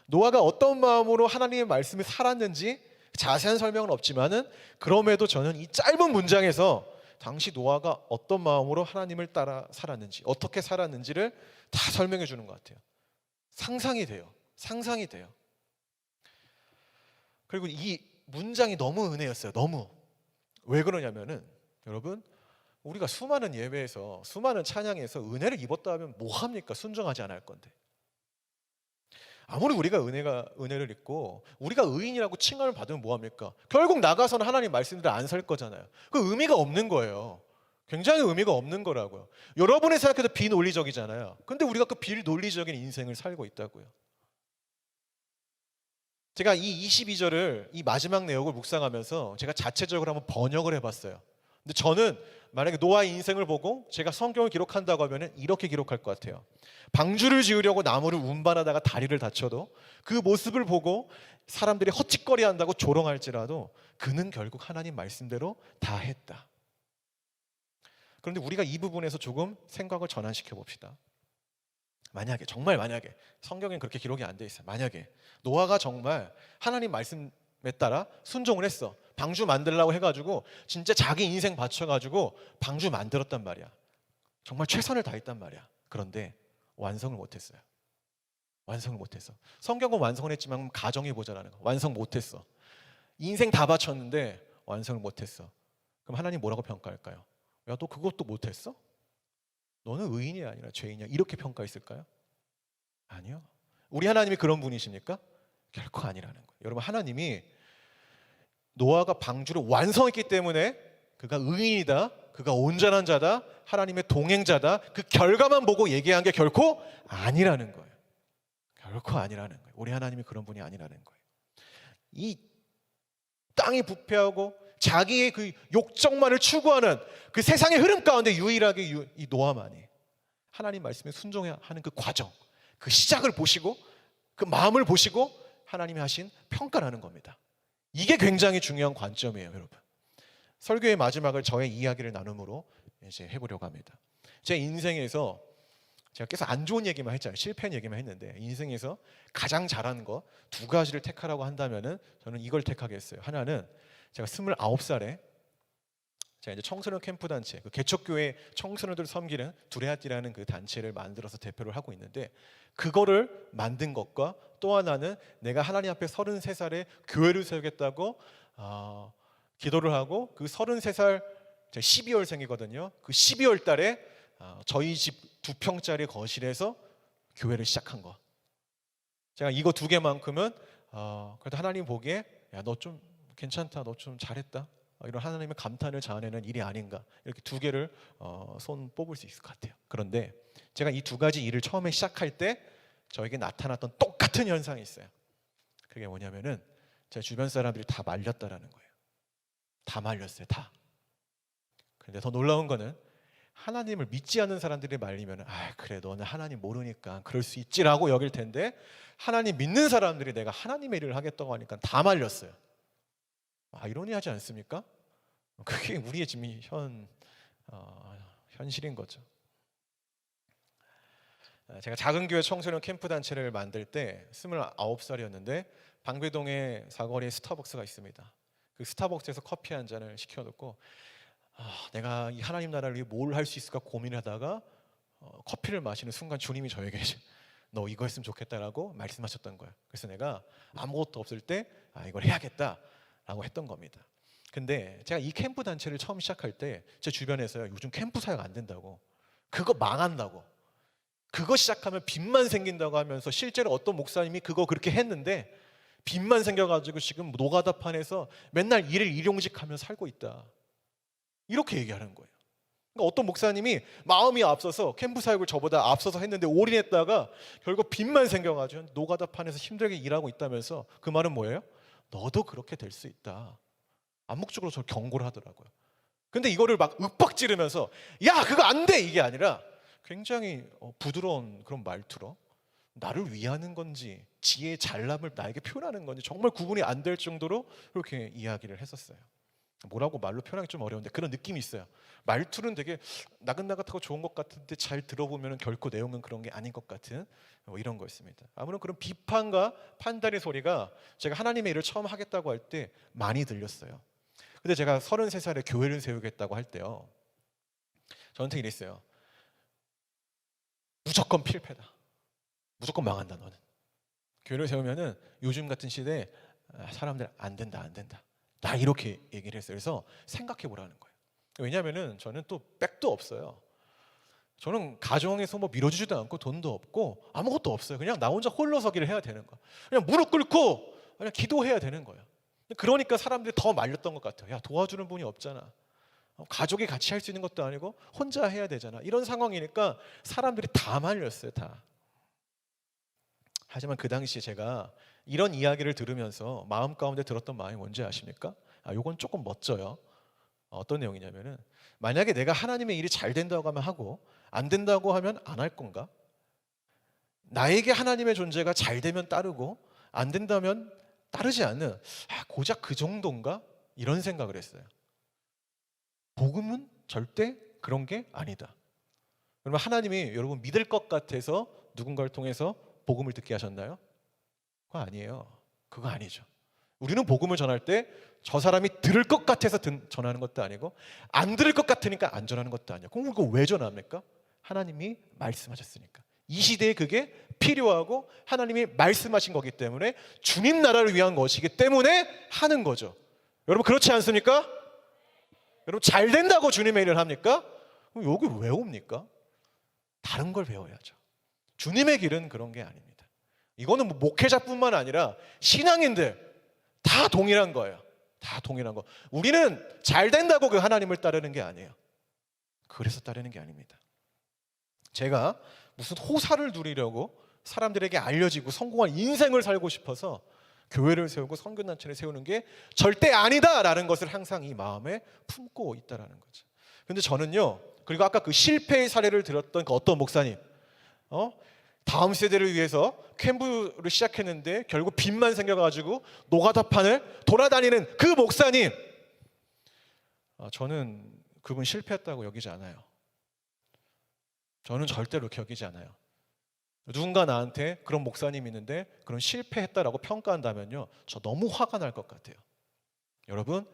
노아가 어떤 마음으로 하나님의 말씀을 살았는지 자세한 설명은 없지만은 그럼에도 저는 이 짧은 문장에서 당시 노아가 어떤 마음으로 하나님을 따라 살았는지, 어떻게 살았는지를 다 설명해 주는 것 같아요. 상상이 돼요. 상상이 돼요. 그리고 이 문장이 너무 은혜였어요. 너무. 왜 그러냐면은 여러분, 우리가 수많은 예배에서, 수많은 찬양에서 은혜를 입었다 하면 뭐 합니까? 순종하지 않을 건데. 아무리 우리가 은혜를 입고 우리가 의인이라고 칭함을 받으면 뭐 합니까? 결국 나가서는 하나님 말씀대로 안 살 거잖아요. 그 의미가 없는 거예요. 굉장히 의미가 없는 거라고요. 여러분이 생각해도 비논리적이잖아요. 근데 우리가 그 비논리적인 인생을 살고 있다고요. 제가 이 22절을, 이 마지막 내용을 묵상하면서 제가 자체적으로 한번 번역을 해봤어요. 근데 저는 만약에 노아의 인생을 보고 제가 성경을 기록한다고 하면 이렇게 기록할 것 같아요. 방주를 지으려고 나무를 운반하다가 다리를 다쳐도 그 모습을 보고 사람들이 헛짓거리 한다고 조롱할지라도 그는 결국 하나님 말씀대로 다 했다. 그런데 우리가 이 부분에서 조금 생각을 전환시켜 봅시다. 만약에, 정말 만약에, 성경엔 그렇게 기록이 안 돼 있어요. 만약에 노아가 정말 하나님 말씀에 따라 순종을 했어. 방주 만들려고 해가지고 진짜 자기 인생 바쳐가지고 방주 만들었단 말이야. 정말 최선을 다했단 말이야. 그런데 완성을 못했어요. 완성을 못했어. 성경은 완성을 했지만 가정이 모자라는 거. 완성 못했어. 인생 다 바쳤는데 완성을 못했어. 그럼 하나님 뭐라고 평가할까요? 야, 너 그것도 못했어? 너는 의인이 아니라 죄인이야. 이렇게 평가했을까요? 아니요. 우리 하나님이 그런 분이십니까? 결코 아니라는 거예요. 여러분, 하나님이 노아가 방주를 완성했기 때문에 그가 의인이다, 그가 온전한 자다, 하나님의 동행자다, 그 결과만 보고 얘기한 게 결코 아니라는 거예요. 결코 아니라는 거예요. 우리 하나님이 그런 분이 아니라는 거예요. 이 땅이 부패하고 자기의 그 욕정만을 추구하는 그 세상의 흐름 가운데 유일하게 이 노아만이 하나님 말씀에 순종해야 하는 그 과정, 그 시작을 보시고 그 마음을 보시고 하나님이 하신 평가라는 겁니다. 이게 굉장히 중요한 관점이에요, 여러분. 설교의 마지막을 저의 이야기를 나눔으로 이제 해보려고 합니다. 제 인생에서 제가 계속 안 좋은 얘기만 했잖아요. 실패한 얘기만 했는데 인생에서 가장 잘하는 거 두 가지를 택하라고 한다면은 저는 이걸 택하겠어요. 하나는 제가 29살에 제가 이제 청소년 캠프 단체, 그 개척교회 청소년들 섬기는 두레아띠라는 그 단체를 만들어서 대표를 하고 있는데 그거를 만든 것과 또 하나는 내가 하나님 앞에 33살에 교회를 세우겠다고 기도를 하고 그 33살 12월생이거든요. 그 12월 달에 저희 집 2평짜리 거실에서 교회를 시작한 거. 제가 이거 두 개만큼은 그래도 하나님 보기에 야, 너 좀 괜찮다, 너 좀 잘했다, 이런 하나님의 감탄을 자아내는 일이 아닌가, 이렇게 두 개를 손 뽑을 수 있을 것 같아요. 그런데 제가 이 두 가지 일을 처음에 시작할 때 저에게 나타났던 똑같은 현상이 있어요. 그게 뭐냐면은 제 주변 사람들이 다 말렸다라는 거예요. 다 말렸어요. 다. 근데 더 놀라운 거는 하나님을 믿지 않는 사람들이 말리면 그래 너는 하나님 모르니까 그럴 수 있지라고 여길 텐데, 하나님 믿는 사람들이 내가 하나님의 일을 하겠다고 하니까 다 말렸어요. 아이러니하지 않습니까? 그게 우리의 지금 현실인 거죠. 제가 작은 교회 청소년 캠프 단체를 만들 때 29살이었는데 방배동에 사거리에 스타벅스가 있습니다. 그 스타벅스에서 커피 한 잔을 시켜놓고 내가 이 하나님 나라를 위해 뭘 할 수 있을까 고민하다가 커피를 마시는 순간 주님이 저에게 너 이거 했으면 좋겠다라고 말씀하셨던 거예요. 그래서 내가 아무것도 없을 때 이걸 해야겠다라고 했던 겁니다. 근데 제가 이 캠프 단체를 처음 시작할 때 제 주변에서요, 요즘 캠프 사역 안 된다고, 그거 망한다고, 그거 시작하면 빚만 생긴다고 하면서, 실제로 어떤 목사님이 그거 그렇게 했는데 빚만 생겨가지고 지금 노가다판에서 맨날 일을 일용직하며 살고 있다, 이렇게 얘기하는 거예요. 그러니까 어떤 목사님이 마음이 앞서서 캠프 사역을 저보다 앞서서 했는데 올인했다가 결국 빚만 생겨가지고 노가다판에서 힘들게 일하고 있다면서, 그 말은 뭐예요? 너도 그렇게 될 수 있다, 암묵적으로 저를 경고를 하더라고요. 근데 이거를 막 윽박지르면서 야 그거 안 돼, 이게 아니라 굉장히 부드러운 그런 말투로 나를 위하는 건지 지혜의 잘남을 나에게 표현하는 건지 정말 구분이 안 될 정도로 그렇게 이야기를 했었어요. 뭐라고 말로 표현하기 좀 어려운데 그런 느낌이 있어요. 말투는 되게 나긋나긋하고 좋은 것 같은데 잘 들어보면 결코 내용은 그런 게 아닌 것 같은 이런 거였습니다. 아무런 그런 비판과 판단의 소리가 제가 하나님의 일을 처음 하겠다고 할 때 많이 들렸어요. 근데 제가 33살에 교회를 세우겠다고 할 때요, 저한테 이랬어요. 무조건 필패다, 무조건 망한다, 너는 교회를 세우면은 요즘 같은 시대에 사람들 안 된다 나 이렇게 얘기를 했어요. 그래서 생각해 보라는 거예요. 왜냐하면은 저는 또 백도 없어요. 저는 가정에서 뭐 밀어주지도 않고 돈도 없고 아무것도 없어요. 그냥 나 혼자 홀로서기를 해야 되는 거야. 그냥 무릎 꿇고 그냥 기도해야 되는 거예요. 그러니까 사람들이 더 말렸던 것 같아요. 야 도와주는 분이 없잖아, 가족이 같이 할 수 있는 것도 아니고 혼자 해야 되잖아, 이런 상황이니까 사람들이 다 말렸어요, 다. 하지만 그 당시에 제가 이런 이야기를 들으면서 마음 가운데 들었던 마음이 뭔지 아십니까? 요건 조금 멋져요. 어떤 내용이냐면은, 만약에 내가 하나님의 일이 잘 된다고 하면 하고 안 된다고 하면 안 할 건가? 나에게 하나님의 존재가 잘 되면 따르고 안 된다면 따르지 않는, 고작 그 정도인가? 이런 생각을 했어요. 복음은 절대 그런 게 아니다. 그러면 하나님이 여러분 믿을 것 같아서 누군가를 통해서 복음을 듣게 하셨나요? 그거 아니에요. 그거 아니죠. 우리는 복음을 전할 때 저 사람이 들을 것 같아서 전하는 것도 아니고 안 들을 것 같으니까 안 전하는 것도 아니에요. 그럼 그거 왜 전합니까? 하나님이 말씀하셨으니까. 이 시대에 그게 필요하고 하나님이 말씀하신 거기 때문에 주님 나라를 위한 것이기 때문에 하는 거죠. 여러분 그렇지 않습니까? 여러분 잘 된다고 주님의 일을 합니까? 그럼 여기 왜 옵니까? 다른 걸 배워야죠. 주님의 길은 그런 게 아닙니다. 이거는 뭐 목회자뿐만 아니라 신앙인들 다 동일한 거예요. 다 동일한 거. 우리는 잘 된다고 그 하나님을 따르는 게 아니에요. 그래서 따르는 게 아닙니다. 제가 무슨 호사를 누리려고 사람들에게 알려지고 성공한 인생을 살고 싶어서 교회를 세우고 선교단체를 세우는 게 절대 아니다라는 것을 항상 이 마음에 품고 있다라는 거죠. 근데 저는요, 그리고 아까 그 실패의 사례를 들었던 그 어떤 목사님, 다음 세대를 위해서 캠프를 시작했는데 결국 빚만 생겨가지고 노가다판을 돌아다니는 그 목사님, 저는 그분 실패했다고 여기지 않아요. 저는 절대로 그렇게 여기지 않아요. 누군가 나한테 그런 목사님이 있는데 그런 실패했다라고 평가한다면요, 저 너무 화가 날 것 같아요. 여러분,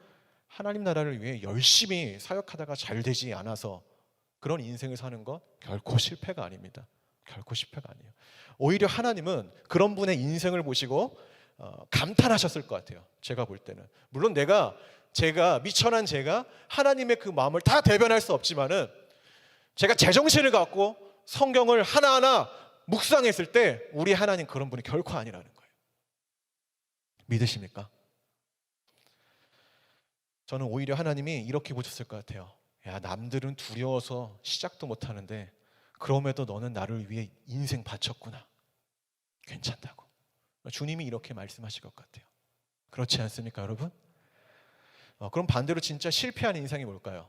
하나님 나라를 위해 열심히 사역하다가 잘 되지 않아서 그런 인생을 사는 건 결코 실패가 아닙니다. 결코 실패가 아니에요. 오히려 하나님은 그런 분의 인생을 보시고 감탄하셨을 것 같아요. 제가 볼 때는. 물론 제가 미천한 제가 하나님의 그 마음을 다 대변할 수 없지만은, 제가 제정신을 갖고 성경을 하나하나 묵상했을 때 우리 하나님 그런 분이 결코 아니라는 거예요. 믿으십니까? 저는 오히려 하나님이 이렇게 보셨을 것 같아요. 야, 남들은 두려워서 시작도 못하는데 그럼에도 너는 나를 위해 인생 바쳤구나. 괜찮다고. 주님이 이렇게 말씀하실 것 같아요. 그렇지 않습니까, 여러분? 그럼 반대로 진짜 실패한 인생이 뭘까요?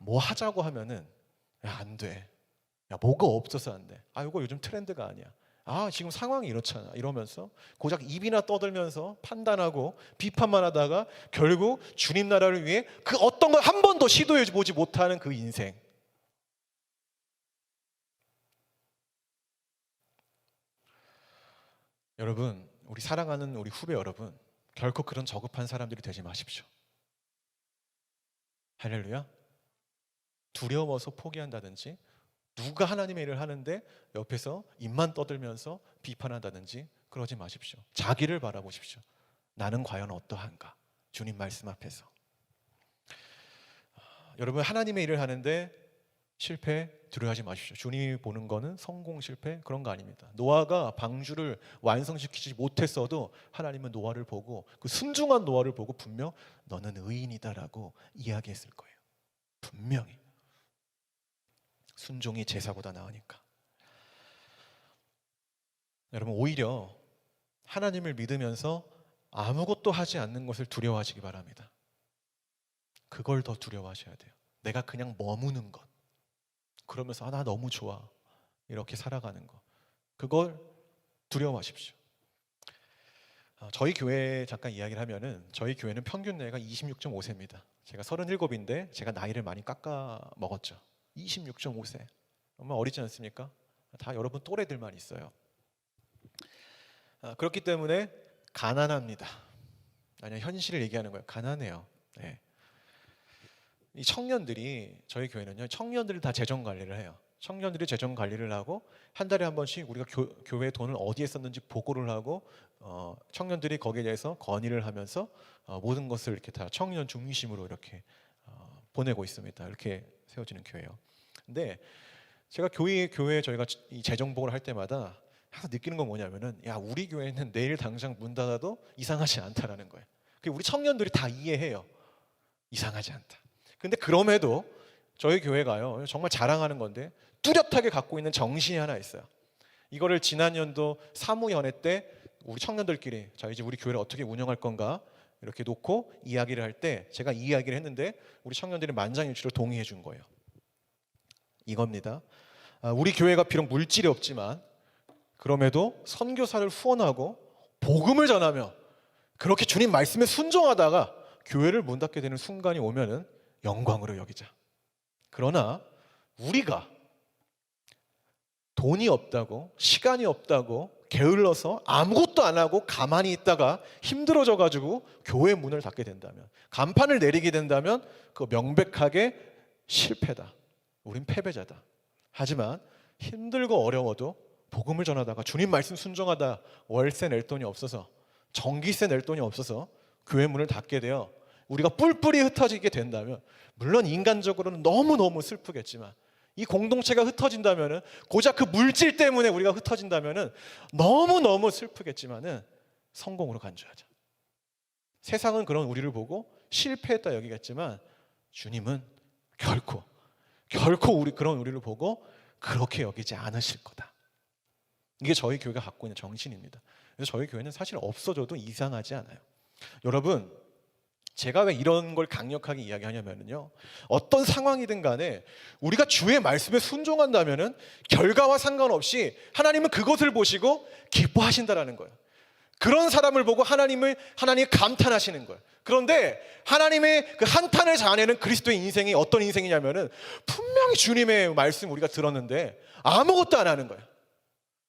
뭐 하자고 하면은 야, 안 돼. 야, 뭐가 없어서 안 돼. 아, 이거 요즘 트렌드가 아니야. 아, 지금 상황이 이렇잖아. 이러면서 고작 입이나 떠들면서 판단하고 비판만 하다가 결국 주님 나라를 위해 그 어떤 걸 한 번도 시도해 보지 못하는 그 인생. 여러분, 우리 사랑하는 우리 후배 여러분, 결코 그런 저급한 사람들이 되지 마십시오. 할렐루야. 두려워서 포기한다든지, 누가 하나님의 일을 하는데 옆에서 입만 떠들면서 비판한다든지 그러지 마십시오. 자기를 바라보십시오. 나는 과연 어떠한가? 주님 말씀 앞에서. 여러분, 하나님의 일을 하는데 실패 두려워하지 마십시오. 주님이 보는 거는 성공 실패 그런 거 아닙니다. 노아가 방주를 완성시키지 못했어도 하나님은 노아를 보고 그 순종한 노아를 보고 분명 너는 의인이다라고 이야기했을 거예요. 분명히. 순종이 제사보다 나으니까. 여러분, 오히려 하나님을 믿으면서 아무것도 하지 않는 것을 두려워하시기 바랍니다. 그걸 더 두려워하셔야 돼요. 내가 그냥 머무는 것, 그러면서 나 너무 좋아 이렇게 살아가는 것, 그걸 두려워하십시오. 저희 교회 잠깐 이야기를 하면은, 저희 교회는 평균 나이가 26.5세입니다. 제가 37인데 제가 나이를 많이 깎아 먹었죠. 26.5세. 정말 어리지 않습니까? 다 여러분 또래들만 있어요. 그렇기 때문에 가난합니다. 아니, 현실을 얘기하는 거예요. 가난해요. 네. 이 청년들이, 저희 교회는요, 청년들이 다 재정 관리를 해요. 청년들이 재정 관리를 하고 한 달에 한 번씩 우리가 교회 돈을 어디에 썼는지 보고를 하고 청년들이 거기에 대해서 건의를 하면서 모든 것을 이렇게 다 청년 중심으로 이렇게 보내고 있습니다. 이렇게 세워지는 교회예요. 근데 제가 교회에 저희가 이 재정복을 할 때마다 항상 느끼는 건 뭐냐면은, 야, 우리 교회는 내일 당장 문 닫아도 이상하지 않다라는 거예요. 우리 청년들이 다 이해해요. 이상하지 않다. 근데 그럼에도 저희 교회가요, 정말 자랑하는 건데 뚜렷하게 갖고 있는 정신이 하나 있어요. 이거를 지난 연도 사무연회 때 우리 청년들끼리, 자, 이제 우리 교회를 어떻게 운영할 건가 이렇게 놓고 이야기를 할 때 제가 이 이야기를 했는데 우리 청년들이 만장일치로 동의해 준 거예요. 이겁니다. 우리 교회가 비록 물질이 없지만 그럼에도 선교사를 후원하고 복음을 전하며 그렇게 주님 말씀에 순종하다가 교회를 문 닫게 되는 순간이 오면은 영광으로 여기자. 그러나 우리가 돈이 없다고, 시간이 없다고 게을러서 아무것도 안 하고 가만히 있다가 힘들어져 가지고 교회 문을 닫게 된다면, 간판을 내리게 된다면 그거 명백하게 실패다. 우린 패배자다. 하지만 힘들고 어려워도 복음을 전하다가 주님 말씀 순종하다 월세 낼 돈이 없어서, 전기세 낼 돈이 없어서 교회 문을 닫게 되어 우리가 뿔뿔이 흩어지게 된다면, 물론 인간적으로는 너무너무 슬프겠지만 이 공동체가 흩어진다면은, 고작 그 물질 때문에 우리가 흩어진다면은 너무너무 슬프겠지만은 성공으로 간주하자. 세상은 그런 우리를 보고 실패했다 여기겠지만 주님은 결코 그런 우리를 보고 그렇게 여기지 않으실 거다. 이게 저희 교회가 갖고 있는 정신입니다. 그래서 저희 교회는 사실 없어져도 이상하지 않아요. 여러분, 제가 왜 이런 걸 강력하게 이야기하냐면요, 어떤 상황이든 간에 우리가 주의 말씀에 순종한다면은 결과와 상관없이 하나님은 그것을 보시고 기뻐하신다라는 거예요. 그런 사람을 보고 하나님이 감탄하시는 거예요. 그런데 하나님의 그 한탄을 자아내는 그리스도의 인생이 어떤 인생이냐면은, 분명히 주님의 말씀 우리가 들었는데 아무것도 안 하는 거예요.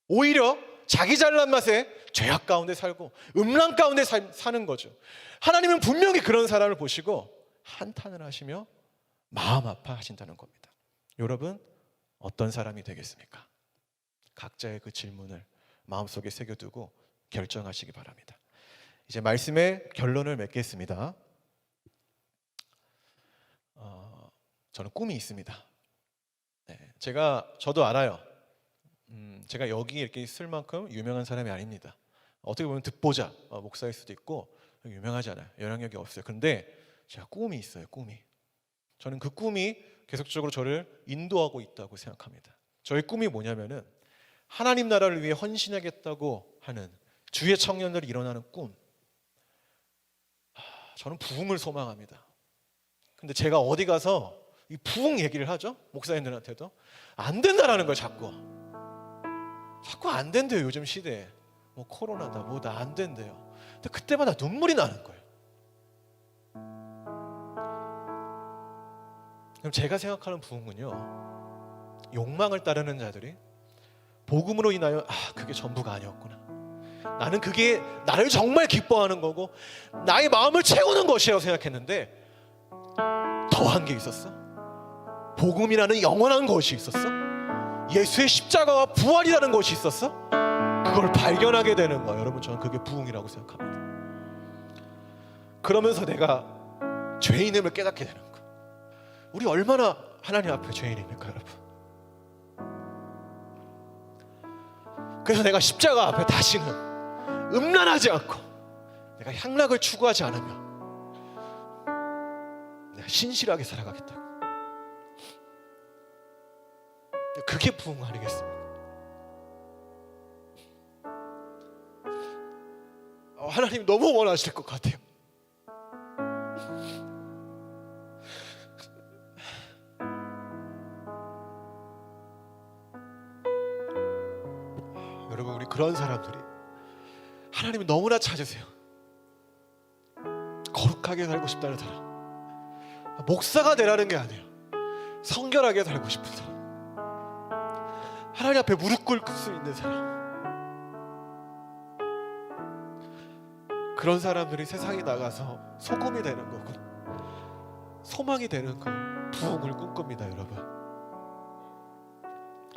오히려 자기 잘난 맛에 죄악 가운데 살고 음란 가운데 사는 거죠. 하나님은 분명히 그런 사람을 보시고 한탄을 하시며 마음 아파하신다는 겁니다. 여러분, 어떤 사람이 되겠습니까? 각자의 그 질문을 마음속에 새겨두고 결정하시기 바랍니다. 이제 말씀의 결론을 맺겠습니다. 저는 꿈이 있습니다. 네, 저도 알아요. 제가 여기 이렇게 있을 만큼 유명한 사람이 아닙니다. 어떻게 보면 듣보잡 목사일 수도 있고 유명하지 않아요. 영향력이 없어요. 그런데 제가 꿈이 있어요. 꿈이. 저는 그 꿈이 계속적으로 저를 인도하고 있다고 생각합니다. 저의 꿈이 뭐냐면은, 하나님 나라를 위해 헌신하겠다고 하는 주의 청년들이 일어나는 꿈. 저는 부흥을 소망합니다. 근데 제가 어디 가서 이 부흥 얘기를 하죠. 목사님들한테도 안 된다라는 거예요. 자꾸 안 된대요. 요즘 시대에 뭐 코로나다 뭐다 안 된대요. 근데 그때마다 눈물이 나는 거예요. 그럼 제가 생각하는 부흥은요, 욕망을 따르는 자들이 복음으로 인하여 그게 전부가 아니었구나, 나는 그게 나를 정말 기뻐하는 거고 나의 마음을 채우는 것이라고 생각했는데 더한 게 있었어. 복음이라는 영원한 것이 있었어. 예수의 십자가와 부활이라는 것이 있었어. 그걸 발견하게 되는 거예요. 여러분, 저는 그게 부흥이라고 생각합니다. 그러면서 내가 죄인임을 깨닫게 되는 거예요. 우리 얼마나 하나님 앞에 죄인입니까, 여러분? 그래서 내가 십자가 앞에 다시는 음란하지 않고 내가 향락을 추구하지 않으며 내가 신실하게 살아가겠다. 그게 부흥 아니겠습니까? 하나님 너무 원하실 것 같아요. 여러분, 우리 그런 사람들이 하나님이 너무나 찾으세요. 거룩하게 살고 싶다는 사람, 목사가 되라는 게 아니에요. 성결하게 살고 싶은 사람, 하나님 앞에 무릎 꿇을 수 있는 사람, 그런 사람들이 세상에 나가서 소금이 되는 거고 소망이 되는 거, 부흥을 꿈꿉니다. 여러분,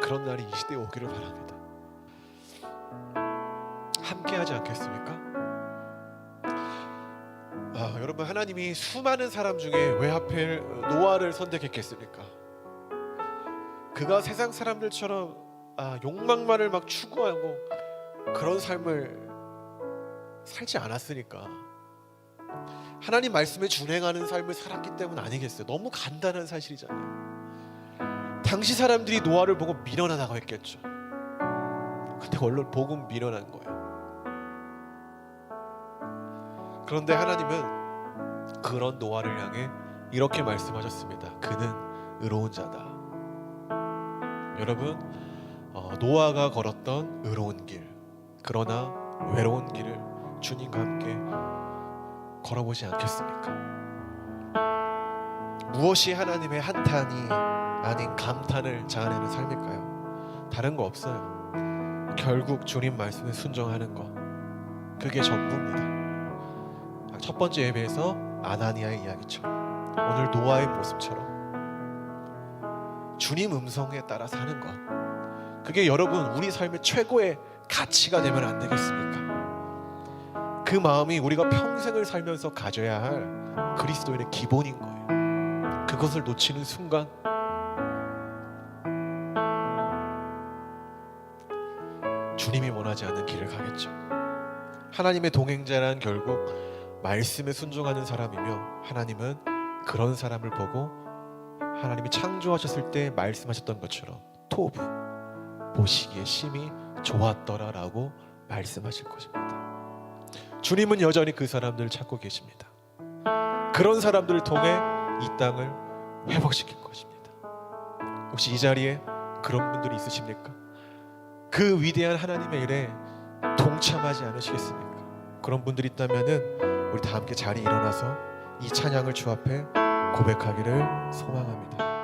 그런 날이 이 시대에 오기를 바랍니다. 함께 하지 않겠습니까? 여러분, 하나님이 수많은 사람 중에 왜 하필 노아를 선택했겠습니까? 그가 세상 사람들처럼 욕망만을 막 추구하고 그런 삶을 살지 않았으니까, 하나님 말씀에 준행하는 삶을 살았기 때문 아니겠어요? 너무 간단한 사실이잖아요. 당시 사람들이 노아를 보고 미련하다고 했겠죠. 근데 원래 복음 미련한 거예요. 그런데 하나님은 그런 노아를 향해 이렇게 말씀하셨습니다. 그는 의로운 자다. 여러분, 노아가 걸었던 의로운 길, 그러나 외로운 길을 주님과 함께 걸어보지 않겠습니까? 무엇이 하나님의 한탄이 아닌 감탄을 자아내는 삶일까요? 다른 거 없어요. 결국 주님 말씀에 순종하는 것, 그게 전부입니다. 첫 번째 예배에서 아나니아의 이야기처럼, 오늘 노아의 모습처럼 주님 음성에 따라 사는 것, 그게 여러분 우리 삶의 최고의 가치가 되면 안 되겠습니까? 그 마음이 우리가 평생을 살면서 가져야 할 그리스도인의 기본인 거예요. 그것을 놓치는 순간 주님이 원하지 않는 길을 가겠죠. 하나님의 동행자란 결국 말씀에 순종하는 사람이며, 하나님은 그런 사람을 보고 하나님이 창조하셨을 때 말씀하셨던 것처럼 토부, 보시기에 심히 좋았더라라고 말씀하실 것입니다. 주님은 여전히 그 사람들을 찾고 계십니다. 그런 사람들을 통해 이 땅을 회복시킬 것입니다. 혹시 이 자리에 그런 분들이 있으십니까? 그 위대한 하나님의 일에 동참하지 않으시겠습니까? 그런 분들이 있다면은 우리 다 함께 자리에 일어나서 이 찬양을 주 앞에 고백하기를 소망합니다.